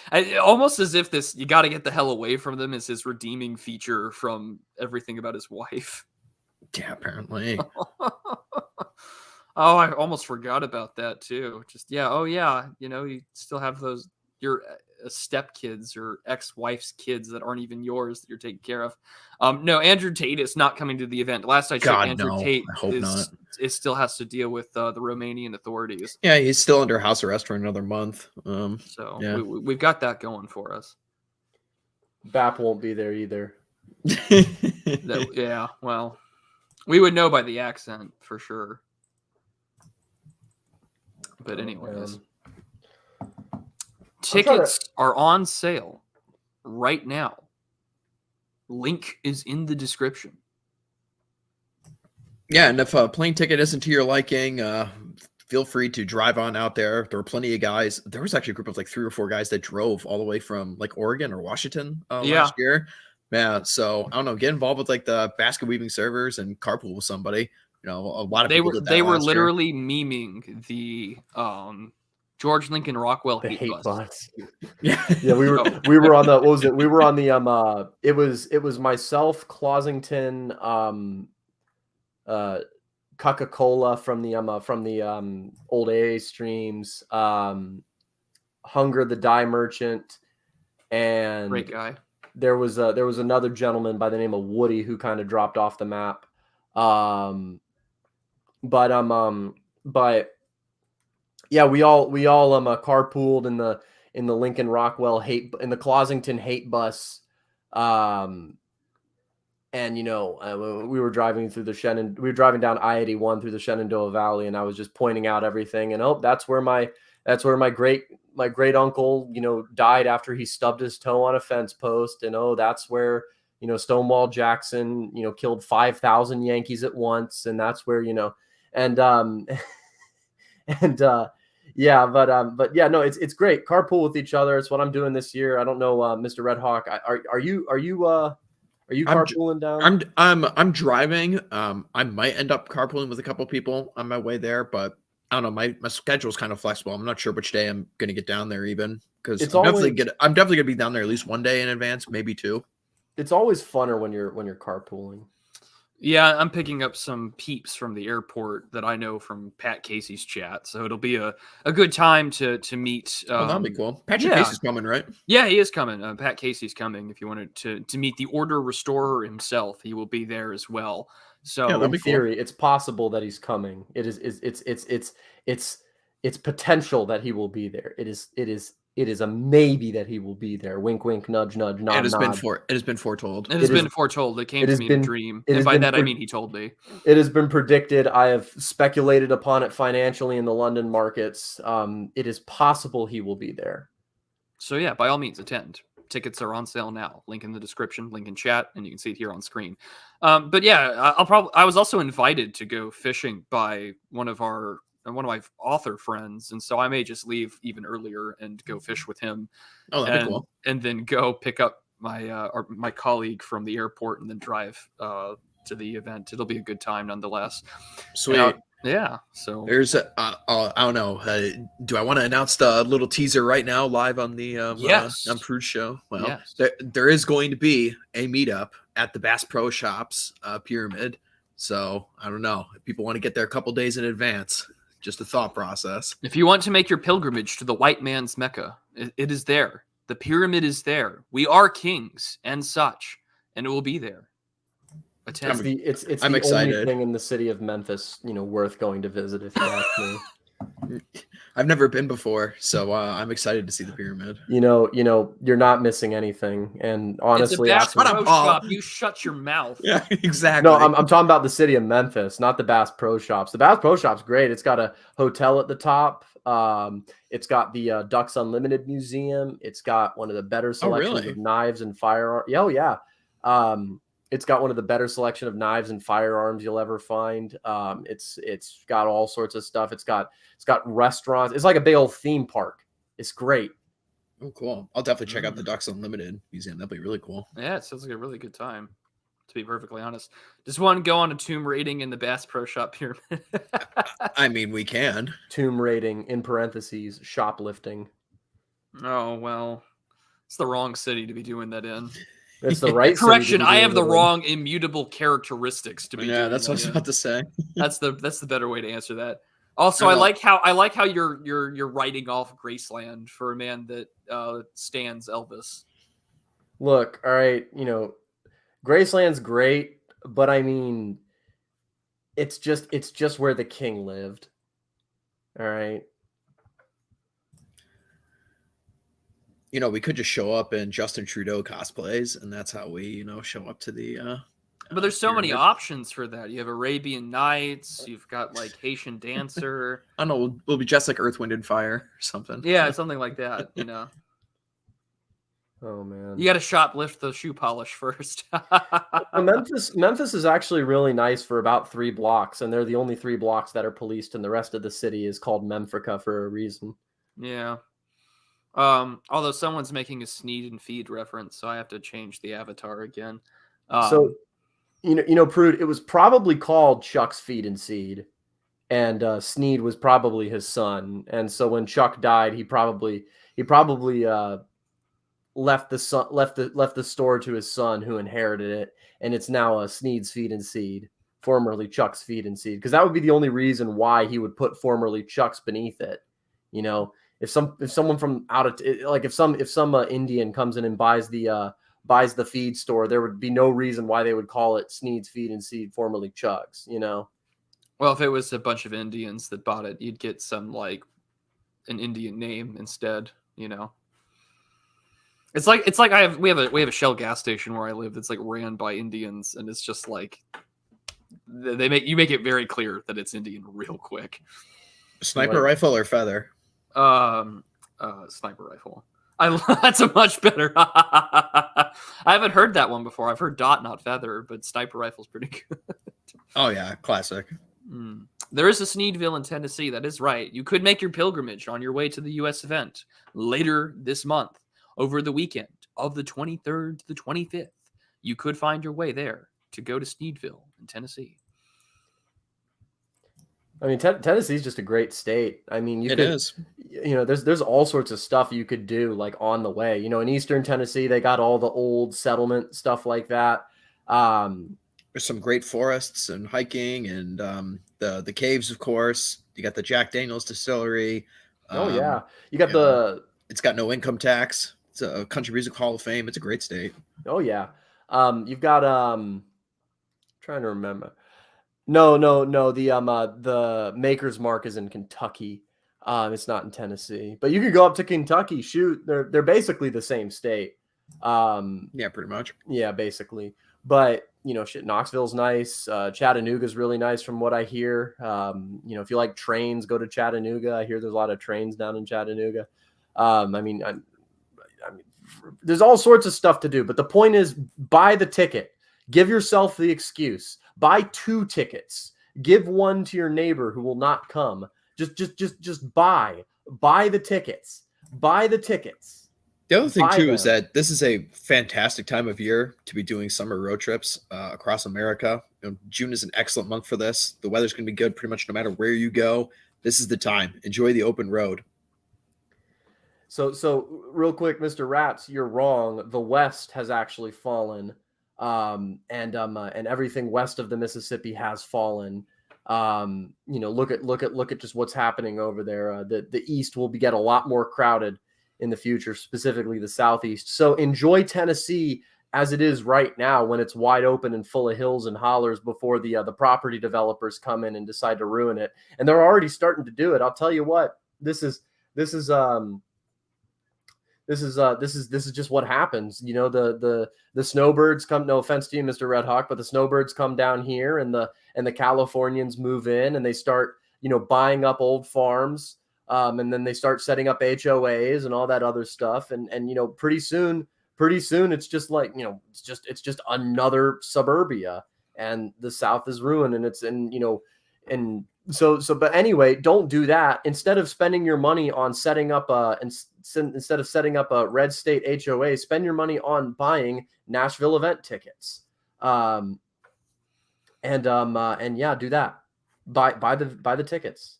Almost as if this "you got to get the hell away from them" is his redeeming feature from everything about his wife. Yeah, apparently. Oh, I almost forgot about that too. Just oh yeah, you know, you still have your stepkids or ex-wife's kids that aren't even yours that you're taking care of. No, Andrew Tate is not coming to the event. Last I checked, Andrew Tate still has to deal with the Romanian authorities. Yeah, he's still under house arrest for another month. So yeah. We've got that going for us. BAP won't be there either. Yeah, well, we would know by the accent for sure. But anyways, tickets are on sale right now. Link is in the description. Yeah, and if a plane ticket isn't to your liking, feel free to drive on out there. There were plenty of guys. There was actually a group of like 3 or 4 guys that drove all the way from like Oregon or Washington last year. Yeah, so I don't know. Get involved with like the basket weaving servers and carpool with somebody. You know, a lot of people did that. They were literally memeing the George Lincoln Rockwell hate bus. Yeah, we were on the what was it? We were on the it was myself, Clausington, Coca-Cola from the old AA streams, Hunger the Dye Merchant, and great guy. There was another gentleman by the name of Woody who kind of dropped off the map. But yeah, we all carpooled in the Lincoln Rockwell in the Clausington hate bus. And you know, we were driving through we were driving down I-81 through the Shenandoah Valley, and I was just pointing out everything, and that's where my great uncle, you know, died after he stubbed his toe on a fence post, and that's where, you know, Stonewall Jackson, you know, killed 5,000 Yankees at once, and that's where, you know, and yeah, but yeah, no, it's great. Carpool with each other. It's what I'm doing this year. I don't know, Mr. Red Hawk, are you carpooling down? I'm driving. I might end up carpooling with a couple people on my way there, but I don't know. My schedule is kind of flexible. I'm not sure which day I'm going to get down there, even because I'm definitely gonna be down there at least one day in advance, maybe 2. It's always funner when you're carpooling. Yeah, I'm picking up some peeps from the airport that I know from Pat Casey's chat, so it'll be a good time to meet. That'd be cool. Patrick Casey's coming, right? Yeah, he is coming. Pat Casey's coming. If you wanted to meet the Order Restorer himself, he will be there as well. So in theory, it's possible that he's coming. It's potential that he will be there. It is a maybe that he will be there. Wink, wink, nudge, nudge, nod, It has nod. been foretold. It has been foretold. It came to me in a dream. And by that, I mean he told me. It has been predicted. I have speculated upon it financially in the London markets. It is possible he will be there. So yeah, by all means, attend. Tickets are on sale now. Link in the description, link in chat, and you can see it here on screen. But yeah, I was also invited to go fishing by one of my author friends, and so I may just leave even earlier and go fish with him. Oh, that'd be cool. And then go pick up my colleague from the airport and then drive to the event. It'll be a good time nonetheless. Sweet. Yeah. So there's I don't know. Do I want to announce the little teaser right now live on the on Prude's show? Well, yes. There is going to be a meetup at the Bass Pro Shops Pyramid. So I don't know if people want to get there a couple days in advance. Just a thought process. If you want to make your pilgrimage to the white man's Mecca, it is there. The pyramid is there. We are kings and such, and it will be there. It's the I'm only excited. thing in the city of Memphis, worth going to visit, if you ask me. I've never been before, so I'm excited to see the pyramid. You're not missing anything. And honestly, it's a Bass Pro Paul. Shop. You shut your mouth. Yeah, exactly. No, I'm talking about the city of Memphis, not the Bass Pro Shops. The Bass Pro Shop's great. It's got a hotel at the top. It's got the Ducks Unlimited Museum. It's got one of the better selections of knives and firearms. Oh, yeah. It's got one of the better selection of knives and firearms you'll ever find. It's got all sorts of stuff. It's got restaurants. It's like a big old theme park. It's great. Oh, cool. I'll definitely check out the Ducks Unlimited Museum. That'd be really cool. Yeah, it sounds like a really good time, to be perfectly honest. Just want to go on a tomb raiding in the Bass Pro Shop pyramid. I mean, we can. Tomb raiding, in parentheses, shoplifting. Oh, well, it's the wrong city to be doing that in. It's the right correction. I have the wrong immutable characteristics to be. Yeah, that's what I was about to say. That's the better way to answer that. Also, I like how you're writing off Graceland for a man that stands Elvis. Look, all right, Graceland's great, but I mean, it's just where the king lived. All right. We could just show up in Justin Trudeau cosplays, and that's how we, show up to the. But there's so many options for that. You have Arabian Nights. You've got like Haitian Dancer. I don't know. We'll be just like Earth, Wind, and Fire or something. Yeah, something like that. Oh man, you got to shoplift the shoe polish first. Memphis is actually really nice for about 3 blocks, and they're the only 3 blocks that are policed, and the rest of the city is called Memphrica for a reason. Yeah. Although someone's making a Sneed and Feed reference, so I have to change the avatar again. So, Prude, it was probably called Chuck's Feed and Seed, and Sneed was probably his son. And so when Chuck died, he probably left the store to his son, who inherited it, and it's now a Sneed's Feed and Seed, formerly Chuck's Feed and Seed, because that would be the only reason why he would put formerly Chuck's beneath it. If someone from out of if some Indian comes in and buys the feed store, there would be no reason why they would call it Sneed's Feed and Seed, formerly Chuck's. Well, if it was a bunch of Indians that bought it, you'd get some like an Indian name instead. It's like we have a Shell gas station where I live that's like ran by Indians, and it's just like you make it very clear that it's Indian real quick. Sniper rifle or feather? Sniper rifle. That's a much better. I haven't heard that one before. I've heard dot, not feather, but sniper rifle's pretty good. Oh yeah, classic. There is a Sneedville in Tennessee. That is right. You could make your pilgrimage on your way to the U.S. event later this month, over the weekend of the 23rd to the 25th. You could find your way there to go to Sneedville in Tennessee. I mean, Tennessee's just a great state. I mean, there's all sorts of stuff you could do like on the way. In Eastern Tennessee, they got all the old settlement stuff like that. There's some great forests and hiking, and the caves, of course. You got the Jack Daniel's distillery. Yeah, you got It's got no income tax. It's a Country Music Hall of Fame. It's a great state. Oh yeah, you've got trying to remember. No. The Maker's Mark is in Kentucky. It's not in Tennessee, but you could go up to Kentucky. Shoot, they're basically the same state. Yeah, pretty much. Yeah, basically. But Knoxville's nice. Chattanooga's really nice from what I hear. If you like trains, go to Chattanooga. I hear there's a lot of trains down in Chattanooga. I mean, there's all sorts of stuff to do. But the point is, buy the ticket. Give yourself the excuse. Buy 2 tickets. Give one to your neighbor who will not come. Just buy the tickets. Buy the tickets. The other thing too is that this is a fantastic time of year to be doing summer road trips across America. June is an excellent month for this. The weather's going to be good pretty much no matter where you go. This is the time. Enjoy the open road. So real quick, Mr. Rats, you're wrong. The West has actually fallen and everything west of the Mississippi has fallen. Look at just what's happening over there. The East will get a lot more crowded in the future, specifically the Southeast. So enjoy Tennessee as it is right now, when it's wide open and full of hills and hollers, before the property developers come in and decide to ruin it. And they're already starting to do it. I'll tell you what, this is just what happens. The snowbirds come, no offense to you, Mr. Red Hawk, but the snowbirds come down here, and the Californians move in, and they start, buying up old farms. And then they start setting up HOAs and all that other stuff. And pretty soon it's just like, it's just another suburbia, and the South is ruined. And but anyway, don't do that. Instead of spending your money on setting up instead of setting up a red state HOA, spend your money on buying Nashville event tickets. And yeah, do that. Buy the tickets.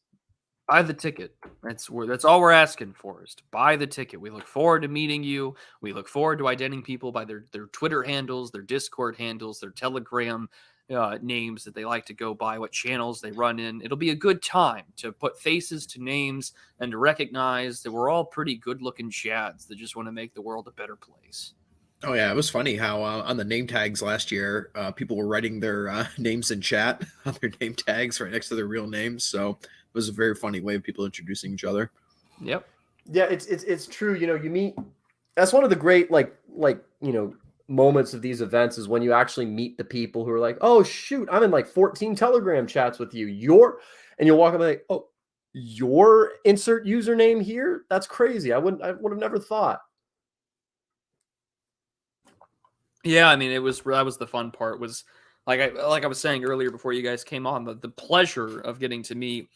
Buy the ticket. That's all we're asking for, is to buy the ticket. We look forward to meeting you. We look forward to identifying people by their Twitter handles, their Discord handles, their Telegram names that they like to go by, what channels they run in. It'll be a good time to put faces to names and to recognize that we're all pretty good-looking chads that just want to make the world a better place. Oh yeah, it was funny how on the name tags last year, people were writing their names in chat on their name tags right next to their real names. So it was a very funny way of people introducing each other. Yep. Yeah, it's true. You meet. That's one of the great moments of these events, is when you actually meet the people who are like, oh shoot, I'm in like 14 Telegram chats with you. And you'll walk up and like, oh, your insert username here? That's crazy. I would have never thought. Yeah, I mean, that was the fun part, was like I was saying earlier before you guys came on, the pleasure of getting to meet,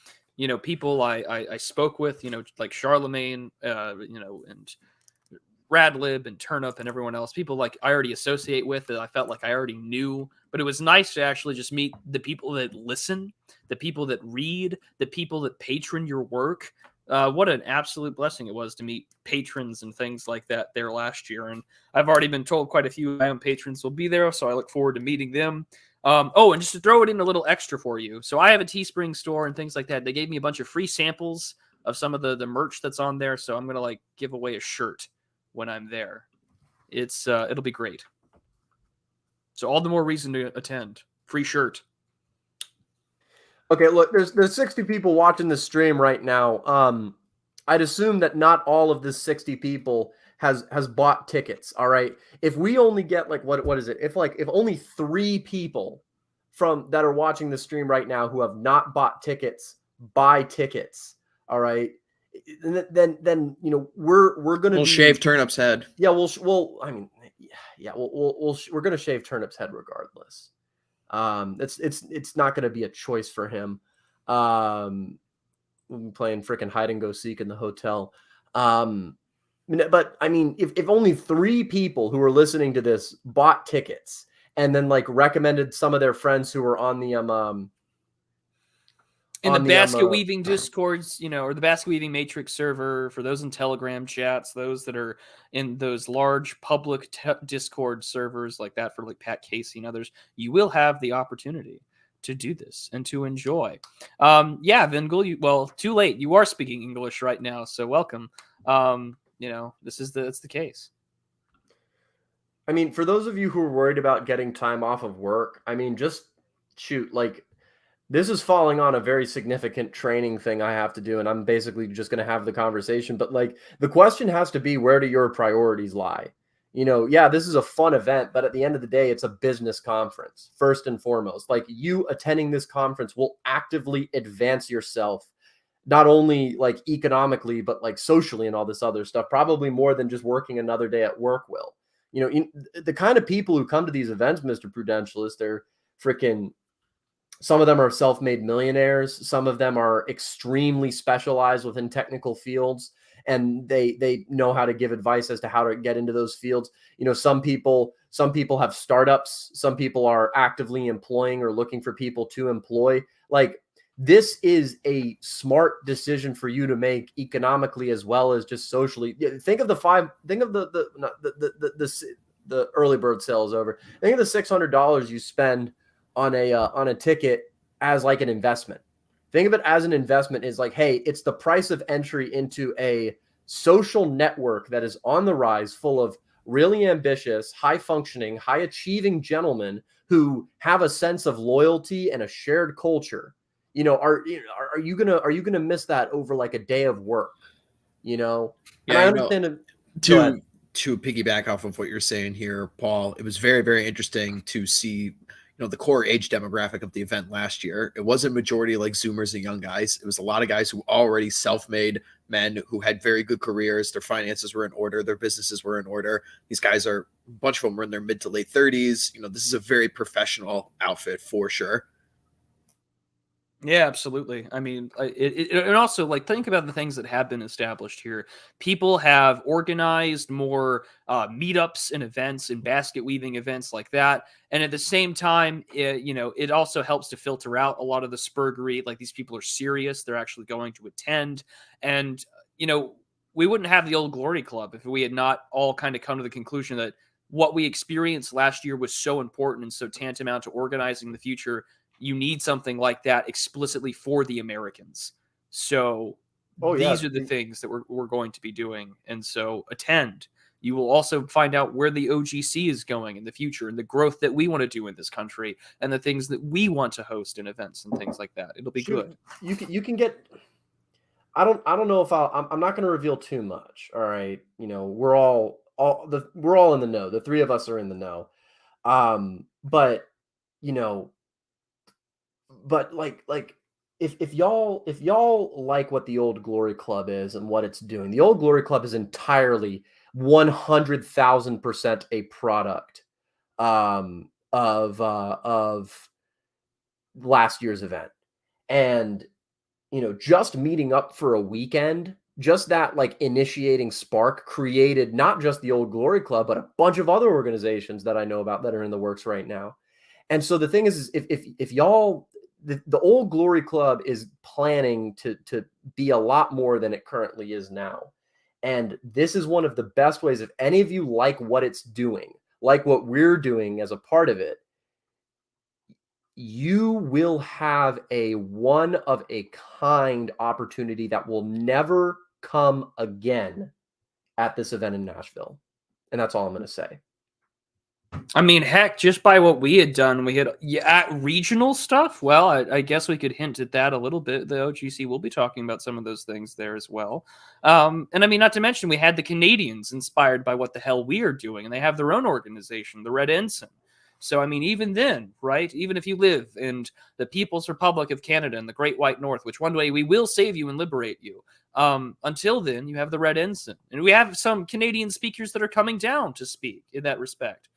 people I spoke with, like Charlemagne, and Radlib and Turnip and everyone else, people like I already associate with, that I felt like I already knew. But it was nice to actually just meet the people that listen, the people that read, the people that patron your work. What an absolute blessing it was to meet patrons and things like that there last year. And I've already been told quite a few of my own patrons will be there, so I look forward to meeting them. And just to throw it in a little extra for you. So I have a Teespring store and things like that. They gave me a bunch of free samples of some of the merch that's on there. So I'm going to give away a shirt when I'm there. It'll be great. So all the more reason to attend. Free shirt. Okay, look, there's 60 people watching this stream right now. I'd assume that not all of this 60 people has bought tickets. All right. If we only get what is it? If only 3 people that are watching the stream right now who have not bought tickets buy tickets. All right. Then we're gonna shave Turnip's head. Yeah, we're gonna shave Turnip's head regardless. It's not gonna be a choice for him. We'll be playing freaking hide and go seek in the hotel. But I mean, if only 3 people who are listening to this bought tickets and then recommended some of their friends who were on the in the basket weaving discords, or the basket weaving matrix server, for those in Telegram chats, those that are in those large public Discord servers like that for Pat Casey and others, you will have the opportunity to do this and to enjoy. Vingul, too late. You are speaking English right now, so welcome. That's the case. I mean, for those of you who are worried about getting time off of work, I mean, just shoot, this is falling on a very significant training thing I have to do, and I'm basically just going to have the conversation. But the question has to be, where do your priorities lie? This is a fun event, but at the end of the day, it's a business conference first and foremost. You attending this conference will actively advance yourself, not only economically, but socially and all this other stuff, probably more than just working another day at work will. The kind of people who come to these events, Mr. Prudentialist, they're freaking. Some of them are self-made millionaires. Some of them are extremely specialized within technical fields, and they know how to give advice as to how to get into those fields. Some people have startups. Some people are actively employing or looking for people to employ. This is a smart decision for you to make economically as well as just socially. Think of the the early bird sale is over. Think of the $600 you spend on a ticket as like an investment. Think of it as an investment is like, hey, it's the price of entry into a social network that is on the rise, full of really ambitious, high functioning, high achieving gentlemen who have a sense of loyalty and a shared culture. You know, are you gonna miss that over like a day of work? You know, and I understand it. To piggyback off of what you're saying here, Paul, it was very, very interesting to see, the core age demographic of the event last year. It wasn't majority like Zoomers and young guys. It was a lot of guys who already self-made men who had very good careers. Their finances were in order. Their businesses were in order. These guys a bunch of them were in their mid to late 30s. This is a very professional outfit for sure. Yeah, absolutely. I mean, and also like think about the things that have been established here. People have organized more meetups and events and basket weaving events like that, and at the same time, it also helps to filter out a lot of the spurgery. Like these people are serious; they're actually going to attend, and we wouldn't have the Old Glory Club if we had not all kind of come to the conclusion that what we experienced last year was so important and so tantamount to organizing the future. You need something like that explicitly for the Americans. So these are the things that we're going to be doing. And so attend. You will also find out where the OGC is going in the future and the growth that we want to do in this country and the things that we want to host in events and things like that. It'll be good. You can get, I don't know if I'm not going to reveal too much. All right. We're all in the know. The three of us are in the know. But like if y'all like what the Old Glory Club is and what it's doing, the Old Glory Club is entirely 100,000% a product of last year's event. And just meeting up for a weekend, just that like initiating spark created not just the Old Glory Club, but a bunch of other organizations that I know about that are in the works right now. And so the thing is if y'all, the Old Glory Club is planning to be a lot more than it currently is now. And this is one of the best ways, if any of you like what it's doing, like what we're doing as a part of it, you will have a one of a kind opportunity that will never come again at this event in Nashville. And that's all I'm going to say. I mean, heck, just by what we had done, we had at regional stuff. Well, I guess we could hint at that a little bit. The OGC will be talking about some of those things there as well. And I mean, not to mention, we had the Canadians inspired by what the hell we are doing, and they have their own organization, the Red Ensign. So, I mean, even then, right, even if you live in the People's Republic of Canada and the Great White North, which one day we will save you and liberate you, until then, you have the Red Ensign. And we have some Canadian speakers that are coming down to speak in that respect.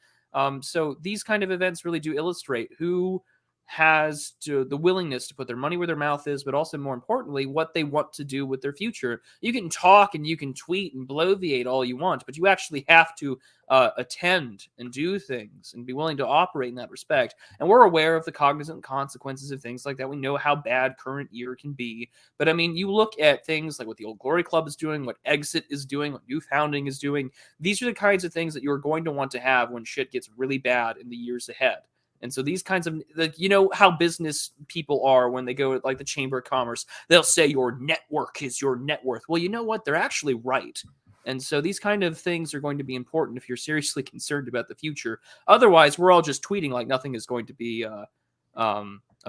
So these kind of events really do illustrate who has the willingness to put their money where their mouth is, but also more importantly, what they want to do with their future. You can talk and you can tweet and bloviate all you want, but you actually have to attend and do things and be willing to operate in that respect. And we're aware of the cognizant consequences of things like that. We know how bad current year can be. But I mean, you look at things like what the Old Glory Club is doing, what Exit is doing, what New Founding is doing. These are the kinds of things that you're going to want to have when shit gets really bad in the years ahead. And so these kinds of, like, how business people are when they go to like the Chamber of Commerce, they'll say your network is your net worth. Well, you know what? They're actually right. And so these kind of things are going to be important if you're seriously concerned about the future. Otherwise, we're all just tweeting like nothing is going to be a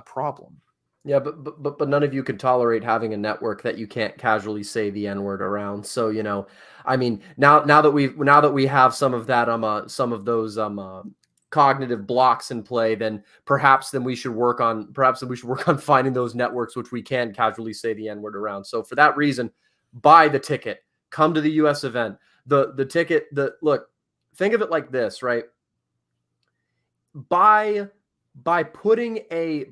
problem. Yeah, but none of you can tolerate having a network that you can't casually say the N-word around. So, I mean, now that we have some of that some of those cognitive blocks in play, then perhaps we should work on finding those networks which we can casually say the N-word around. So for that reason, buy the ticket, come to the US event. The ticket, look, think of it like this, right? By putting a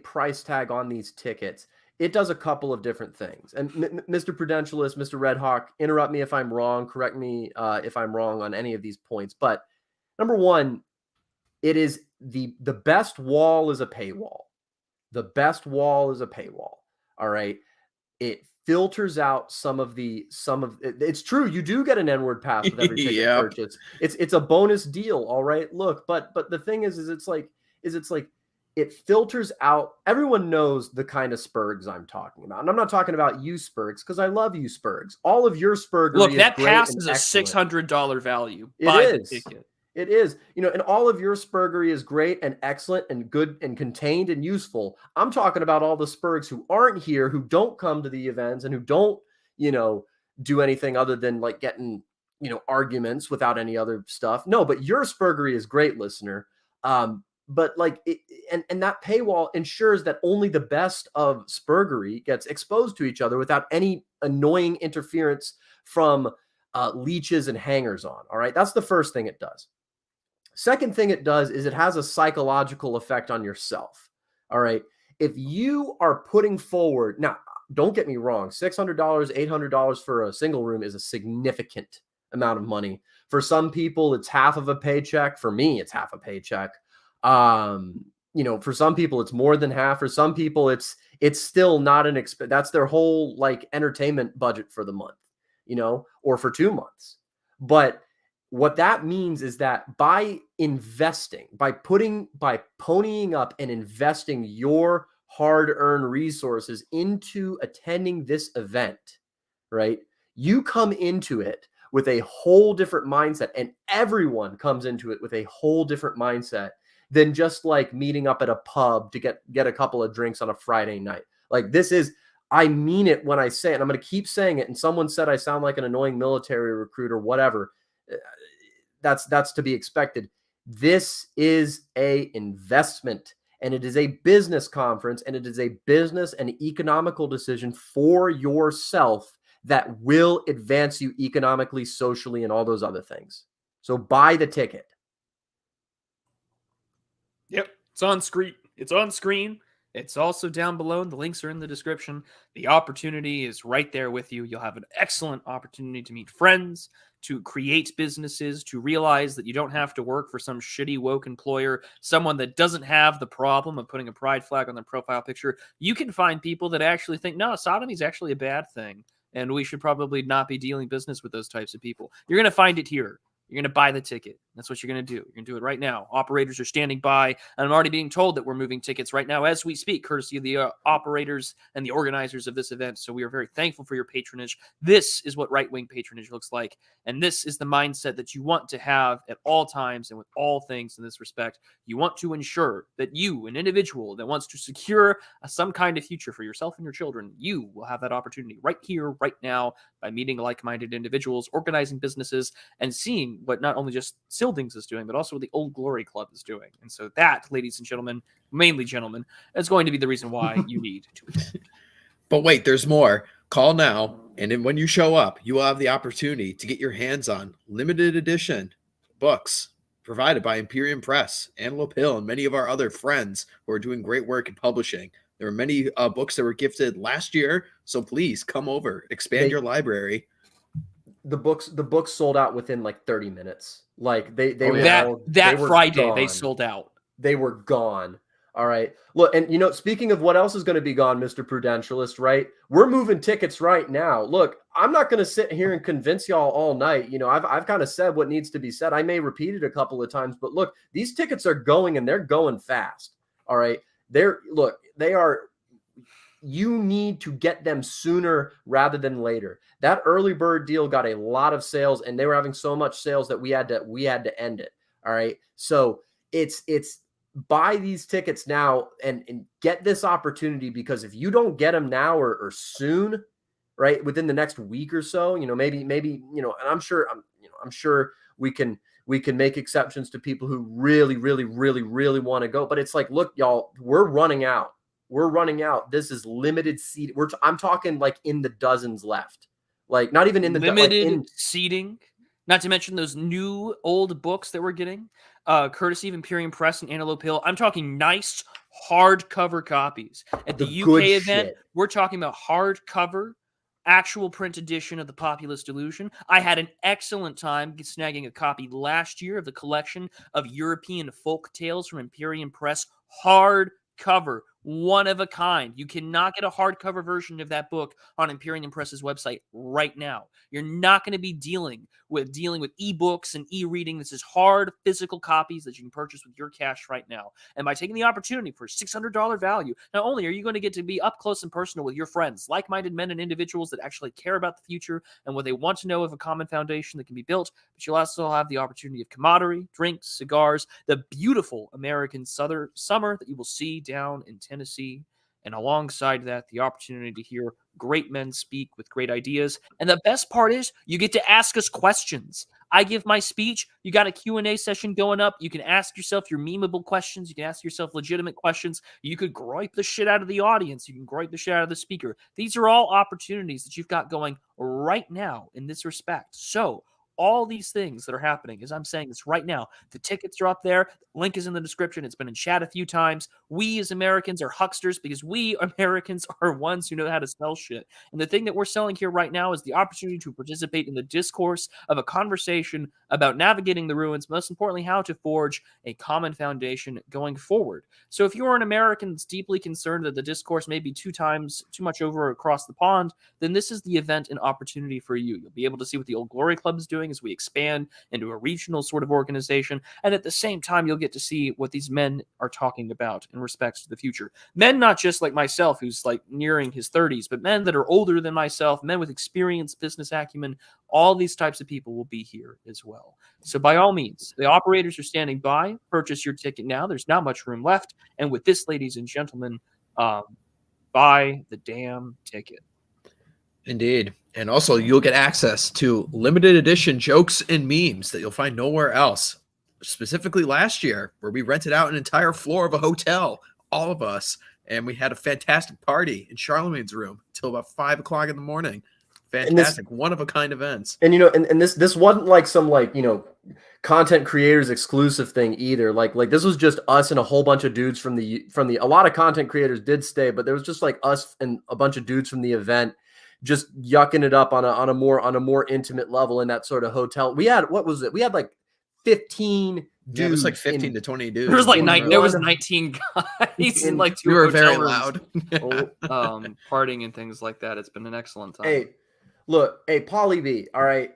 price tag on these tickets, it does a couple of different things. And Mr. Prudentialist, Mr. Red Hawk, interrupt me if I'm wrong, correct me if I'm wrong on any of these points. But number one, it is the best wall is a paywall. The best wall is a paywall. All right. It filters out some of it's true, you do get an N-word pass with every ticket Yep. purchase. It's a bonus deal, all right. Look, but the thing is it's like it filters out. Everyone knows the kind of Spurgs I'm talking about, and I'm not talking about you Spurgs, because I love you Spurgs. All of your Spurgery Look, is that great pass and is a excellent. $600 value. It Buy the is. ticket. It is, and all of your Spurgery is great and excellent and good and contained and useful. I'm talking about all the Spurgs who aren't here, who don't come to the events, and who don't, do anything other than like getting, arguments without any other stuff. No, but your Spurgery is great, listener. But like, and that paywall ensures that only the best of Spurgery gets exposed to each other without any annoying interference from leeches and hangers on. All right, that's the first thing it does. Second thing it does is it has a psychological effect on yourself. All right. If you are putting forward, now, don't get me wrong, $600, $800 for a single room is a significant amount of money. For some people, it's half of a paycheck. For me, it's half a paycheck. For some people, it's more than half. For some people, it's still not an expense. That's their whole like entertainment budget for the month, or for 2 months. But what that means is that by ponying up and investing your hard-earned resources into attending this event, right? You come into it with a whole different mindset, and everyone comes into it with a whole different mindset than just like meeting up at a pub to get a couple of drinks on a Friday night. Like I mean it when I say it. I'm going to keep saying it. And someone said I sound like an annoying military recruit or whatever. That's to be expected. This is a investment, and it is a business conference, and it is a business and economical decision for yourself that will advance you economically, socially, and all those other things. So buy the ticket. Yep, it's on screen. It's on screen. It's also down below. The links are in the description. The opportunity is right there with you. You'll have an excellent opportunity to meet friends, to create businesses, to realize that you don't have to work for some shitty woke employer, someone that doesn't have the problem of putting a pride flag on their profile picture. You can find people that actually think, no, sodomy is actually a bad thing, and we should probably not be dealing business with those types of people. You're going to find it here. You're going to buy the ticket. That's what you're going to do. You're going to do it right now. Operators are standing by, and I'm already being told that we're moving tickets right now as we speak, courtesy of the operators and the organizers of this event. So we are very thankful for your patronage. This is what right-wing patronage looks like, and this is the mindset that you want to have at all times and with all things in this respect. You want to ensure that you, an individual that wants to secure some kind of future for yourself and your children, you will have that opportunity right here, right now, by meeting like-minded individuals, organizing businesses, and seeing what not only just Scyldings is doing, but also what the Old Glory Club is doing. And so that, ladies and gentlemen, mainly gentlemen, is going to be the reason why you need to attend. But wait, there's more. Call now, and then when you show up, you will have the opportunity to get your hands on limited edition books provided by Imperium Press, Antelope Hill, and many of our other friends who are doing great work in publishing. There are many books that were gifted last year, so please come over, expand your library. The books sold out within like 30 minutes. Like they were Friday gone. they sold out. They were gone. All right. Look, and speaking of what else is going to be gone, Mr. Prudentialist, right? We're moving tickets right now. Look, I'm not going to sit here and convince y'all all night. I've kind of said what needs to be said. I may repeat it a couple of times, but look, these tickets are going, and they're going fast. All right. You need to get them sooner rather than later. That early bird deal got a lot of sales, and they were having so much sales that we had to end it. All right. So it's buy these tickets now and get this opportunity, because if you don't get them now or soon, right, within the next week or so, maybe, and I'm sure we can make exceptions to people who really, really, really, really want to go. But it's like, look, y'all, we're running out. This is limited seat. I'm talking like in the dozens left. Like not even in the limited seating. Not to mention those new old books that we're getting, courtesy of Imperium Press and Antelope Hill. I'm talking nice hardcover copies. At the UK event, we're talking about hardcover, actual print edition of The Populist Delusion. I had an excellent time snagging a copy last year of the collection of European folk tales from Imperium Press, hardcover. One of a kind. You cannot get a hardcover version of that book on Imperium Press's website right now. You're not going to be dealing with ebooks and e-reading. This is hard physical copies that you can purchase with your cash right now. And by taking the opportunity for a $600 value, not only are you going to get to be up close and personal with your friends, like-minded men and individuals that actually care about the future and what they want to know of a common foundation that can be built, but you'll also have the opportunity of camaraderie, drinks, cigars, the beautiful American southern summer that you will see down in Tennessee. And alongside that, the opportunity to hear great men speak with great ideas. And the best part is you get to ask us questions. I give my speech. You got a Q&A session going up. You can ask yourself your memeable questions. You can ask yourself legitimate questions. You could gripe the shit out of the audience. You can gripe the shit out of the speaker. These are all opportunities that you've got going right now in this respect. So all these things that are happening, as I'm saying this right now, the tickets are up there. The link is in the description. It's been in chat a few times. We as Americans are hucksters because we Americans are ones who know how to sell shit. And the thing that we're selling here right now is the opportunity to participate in the discourse of a conversation about navigating the ruins, most importantly, how to forge a common foundation going forward. So if you're an American that's deeply concerned that the discourse may be too much over across the pond, then this is the event and opportunity for you. You'll be able to see what the Old Glory Club is doing as we expand into a regional sort of organization. And at the same time, you'll get to see what these men are talking about in respects to the future. Men not just like myself, who's like nearing his 30s, but men that are older than myself, men with experience, business acumen. All these types of people will be here as well. So by all means, the operators are standing by. Purchase your ticket now. There's not much room left. And with this, ladies and gentlemen, buy the damn ticket. Indeed. And also, you'll get access to limited edition jokes and memes that you'll find nowhere else. Specifically last year, where we rented out an entire floor of a hotel, all of us, and we had a fantastic party in Charlemagne's room till about 5 o'clock in the morning. Fantastic, one-of-a-kind events. And, and this wasn't like some, content creators exclusive thing either. Like this was just us and a whole bunch of dudes from the a lot of content creators did stay, but there was just like us and a bunch of dudes from the event just yucking it up on a more intimate level in that sort of hotel. We had, what was it? We had like 15 dudes. Yeah, it was like 15 to 20 dudes. There was like 19 guys in like 2 we were very rooms, loud. partying and things like that. It's been an excellent time. Hey, look, Pauly B. All right.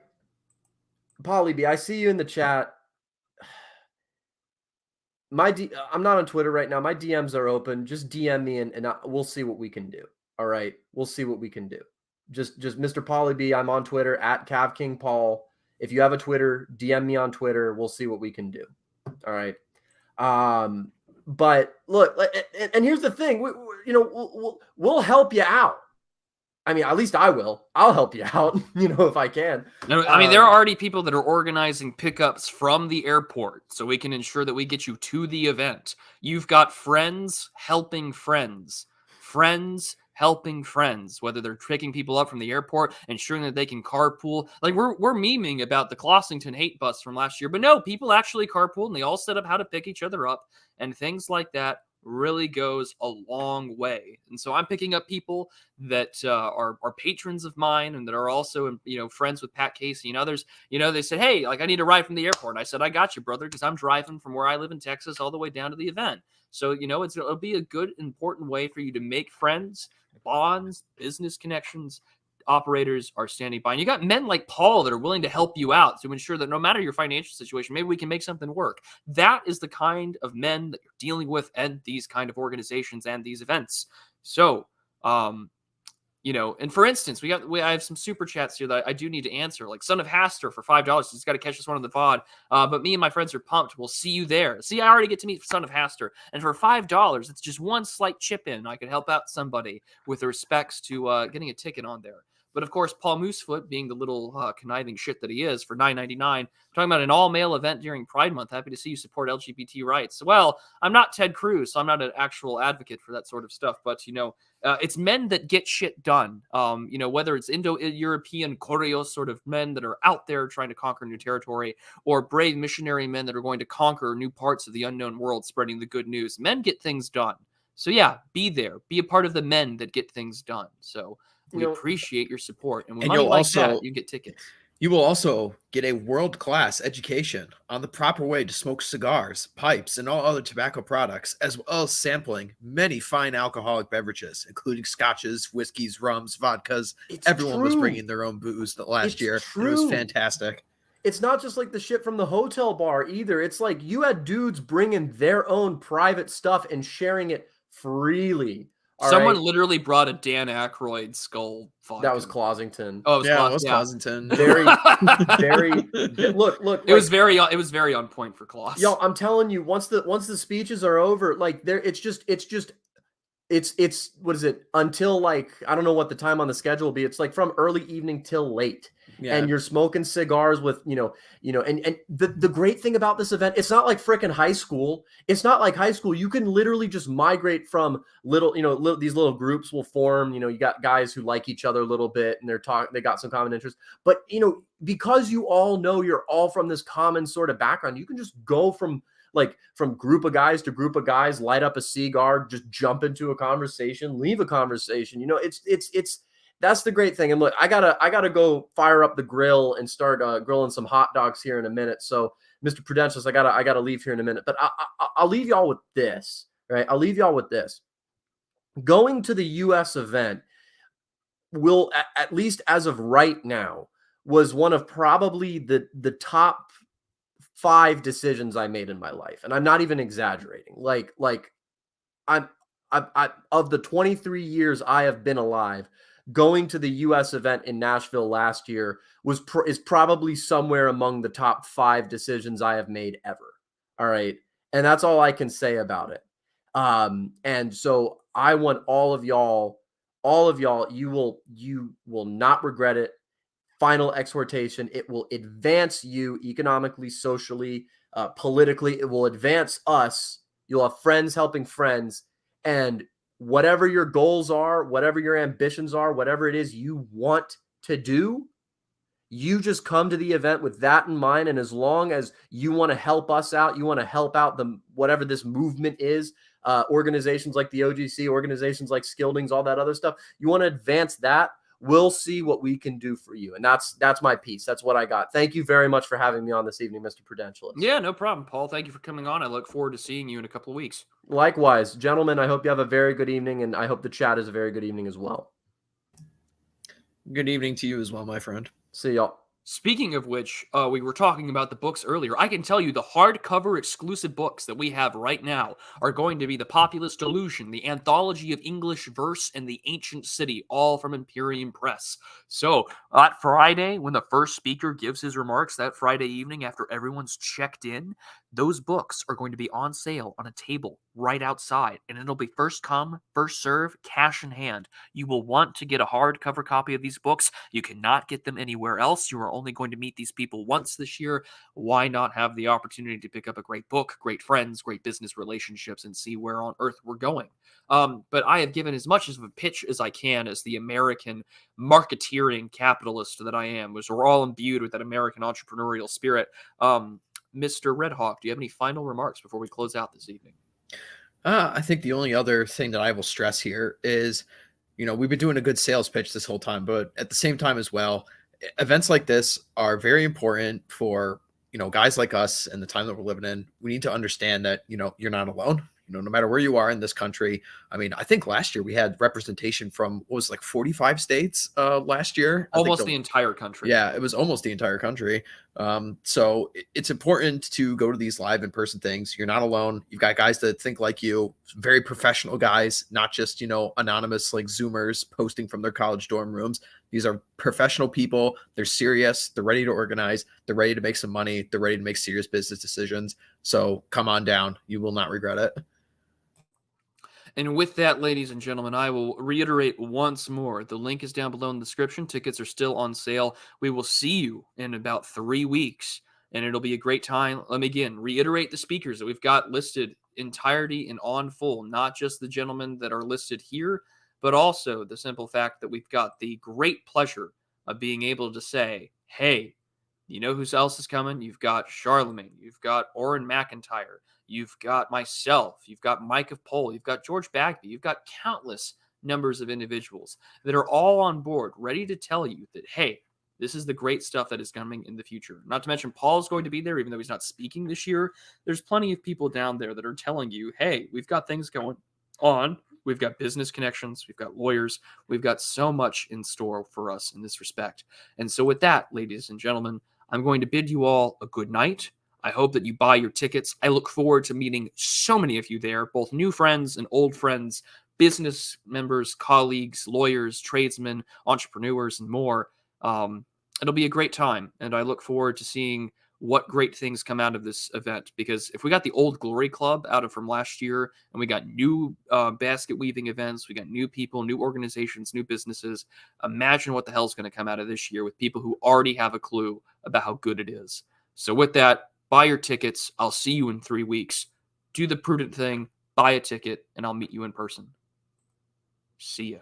Pauly B, I see you in the chat. I'm not on Twitter right now. My DMs are open. Just DM me and we'll see what we can do. All right. We'll see what we can do. Just Mr. Pauly B. I'm on Twitter at CavKingPaul. If you have a Twitter, DM me on Twitter. We'll see what we can do. All right. But look, and here's the thing. We'll help you out. I mean, at least I will. I'll help you out, if I can. No, I mean, there are already people that are organizing pickups from the airport so we can ensure that we get you to the event. You've got friends helping friends. Friends helping friends, whether they're picking people up from the airport, ensuring that they can carpool. Like we're memeing about the Clossington hate bus from last year, but no, people actually carpool and they all set up how to pick each other up and things like that really goes a long way. And so I'm picking up people that are patrons of mine and that are also, friends with Pat Casey and others. They said, hey, I need a ride from the airport. And I said, I got you, brother, because I'm driving from where I live in Texas all the way down to the event. So, it'll be a good, important way for you to make friends, bonds, business connections. Operators are standing by. And you got men like Paul that are willing to help you out to ensure that no matter your financial situation, maybe we can make something work. That is the kind of men that you're dealing with and these kind of organizations and these events. So, and for instance, I have some super chats here that I do need to answer, like Son of Haster for $5. He's got to catch this one on the VOD. But me and my friends are pumped. We'll see you there. See, I already get to meet Son of Haster. And for $5, it's just one slight chip in. I could help out somebody with respects to getting a ticket on there. But of course, Paul Moosefoot, being the little conniving shit that he is, for $9.99, talking about an all-male event during Pride Month. Happy to see you support LGBT rights. Well, I'm not Ted Cruz, so I'm not an actual advocate for that sort of stuff. But, it's men that get shit done. Whether it's Indo-European Koreos sort of men that are out there trying to conquer new territory, or brave missionary men that are going to conquer new parts of the unknown world, spreading the good news. Men get things done. So yeah, be there. Be a part of the men that get things done. So we appreciate your support, and with money like that, you get tickets. You will also get a world-class education on the proper way to smoke cigars, pipes, and all other tobacco products, as well as sampling many fine alcoholic beverages, including scotches, whiskeys, rums, vodkas. It's Everyone was true. bringing their own booze the last It's year, and it was true. fantastic. It's not just like the shit from the hotel bar either. It's like you had dudes bringing their own private stuff and sharing it freely. All Someone right. literally brought a Dan Aykroyd skull vodka. That was Closington. Oh, it was Yeah, it was yeah. Closington. Look. It was very on point for Kloss. Yo, I'm telling you, once the speeches are over, like it's what is it, until like I don't know what the time on the schedule will be. It's like from early evening till late. Yeah. And you're smoking cigars with, and the great thing about this event, it's not like freaking high school. It's not like high school. You can literally just migrate from these little groups will form. You got guys who like each other a little bit and they got some common interests. But, because you all know you're all from this common sort of background, you can just go from group of guys to group of guys, light up a cigar, just jump into a conversation, leave a conversation. That's the great thing. And look, I gotta go fire up the grill and start grilling some hot dogs here in a minute. So, Mr. Prudentialist, I gotta leave here in a minute. But I'll leave y'all with this, right? I'll leave y'all with this. Going to the U.S. event will, at least as of right now, was one of probably the top 5 decisions I made in my life, and I'm not even exaggerating. Like I of the 23 years I have been alive, going to the U.S. event in Nashville last year is probably somewhere among the top 5 decisions I have made ever. All right, and that's all I can say about it. And so I want all of y'all, you will not regret it. Final exhortation: it will advance you economically, socially, politically. It will advance us. You'll have friends helping friends, and whatever your goals are, whatever your ambitions are, whatever it is you want to do, you just come to the event with that in mind. And as long as you want to help us out, you want to help out whatever this movement is, organizations like the OGC, organizations like Scyldings, all that other stuff, you want to advance that, we'll see what we can do for you. And that's my piece. That's what I got. Thank you very much for having me on this evening, Mr. Prudentialist. Yeah, no problem, Paul. Thank you for coming on. I look forward to seeing you in a couple of weeks. Likewise, gentlemen, I hope you have a very good evening, and I hope the chat is a very good evening as well. Good evening to you as well, my friend. See y'all. Speaking of which, we were talking about the books earlier. I can tell you the hardcover exclusive books that we have right now are going to be The Populist Delusion, The Anthology of English Verse, and The Ancient City, all from Imperium Press. So, that Friday, when the first speaker gives his remarks, that Friday evening after everyone's checked in, those books are going to be on sale on a table right outside, and it'll be first come, first serve, cash in hand. You will want to get a hardcover copy of these books. You cannot get them anywhere else. You are only going to meet these people once this year. Why not have the opportunity to pick up a great book, great friends, great business relationships, and see where on earth we're going? But I have given as much of a pitch as I can as the American marketeering capitalist that I am, because we're all imbued with that American entrepreneurial spirit. Mr. Redhawk, do you have any final remarks before we close out this evening? I think the only other thing that I will stress here is, we've been doing a good sales pitch this whole time, but at the same time as well, events like this are very important for, guys like us and the time that we're living in. We need to understand that, you're not alone. No matter where you are in this country. I mean, I think last year we had representation from 45 states last year. Almost the entire country. Yeah, it was almost the entire country. So it's important to go to these live in-person things. You're not alone. You've got guys that think like you, very professional guys, not just, anonymous like Zoomers posting from their college dorm rooms. These are professional people. They're serious. They're ready to organize. They're ready to make some money. They're ready to make serious business decisions. So come on down. You will not regret it. And with that, ladies and gentlemen, I will reiterate once more. The link is down below in the description. Tickets are still on sale. We will see you in about 3 weeks, and it'll be a great time. Let me again reiterate the speakers that we've got listed entirety and on full, not just the gentlemen that are listed here, but also the simple fact that we've got the great pleasure of being able to say, hey, you know who else is coming? You've got Charlemagne. You've got Orrin McIntyre. You've got myself. You've got Mike of Pole. You've got George Bagby. You've got countless numbers of individuals that are all on board, ready to tell you that, hey, This is the great stuff that is coming in the future. Not to mention, Paul's going to be there, even though he's not speaking this year. There's plenty of people down there that are telling you, hey, we've got things going on. We've got business connections. We've got lawyers. We've got so much in store for us in this respect. And so with that, ladies and gentlemen, I'm going to bid you all a good night. I hope that you buy your tickets. I look forward to meeting so many of you there, both new friends and old friends, business members, colleagues, lawyers, tradesmen, entrepreneurs, and more. It'll be a great time, and I look forward to seeing what great things come out of this event, because if we got the Old Glory Club out of from last year, and we got new basket weaving events, we got new people, new organizations, new businesses, imagine what the hell's going to come out of this year with people who already have a clue about how good it is. So with that, buy your tickets. I'll see you in 3 weeks. Do the prudent thing, buy a ticket, and I'll meet you in person. See ya.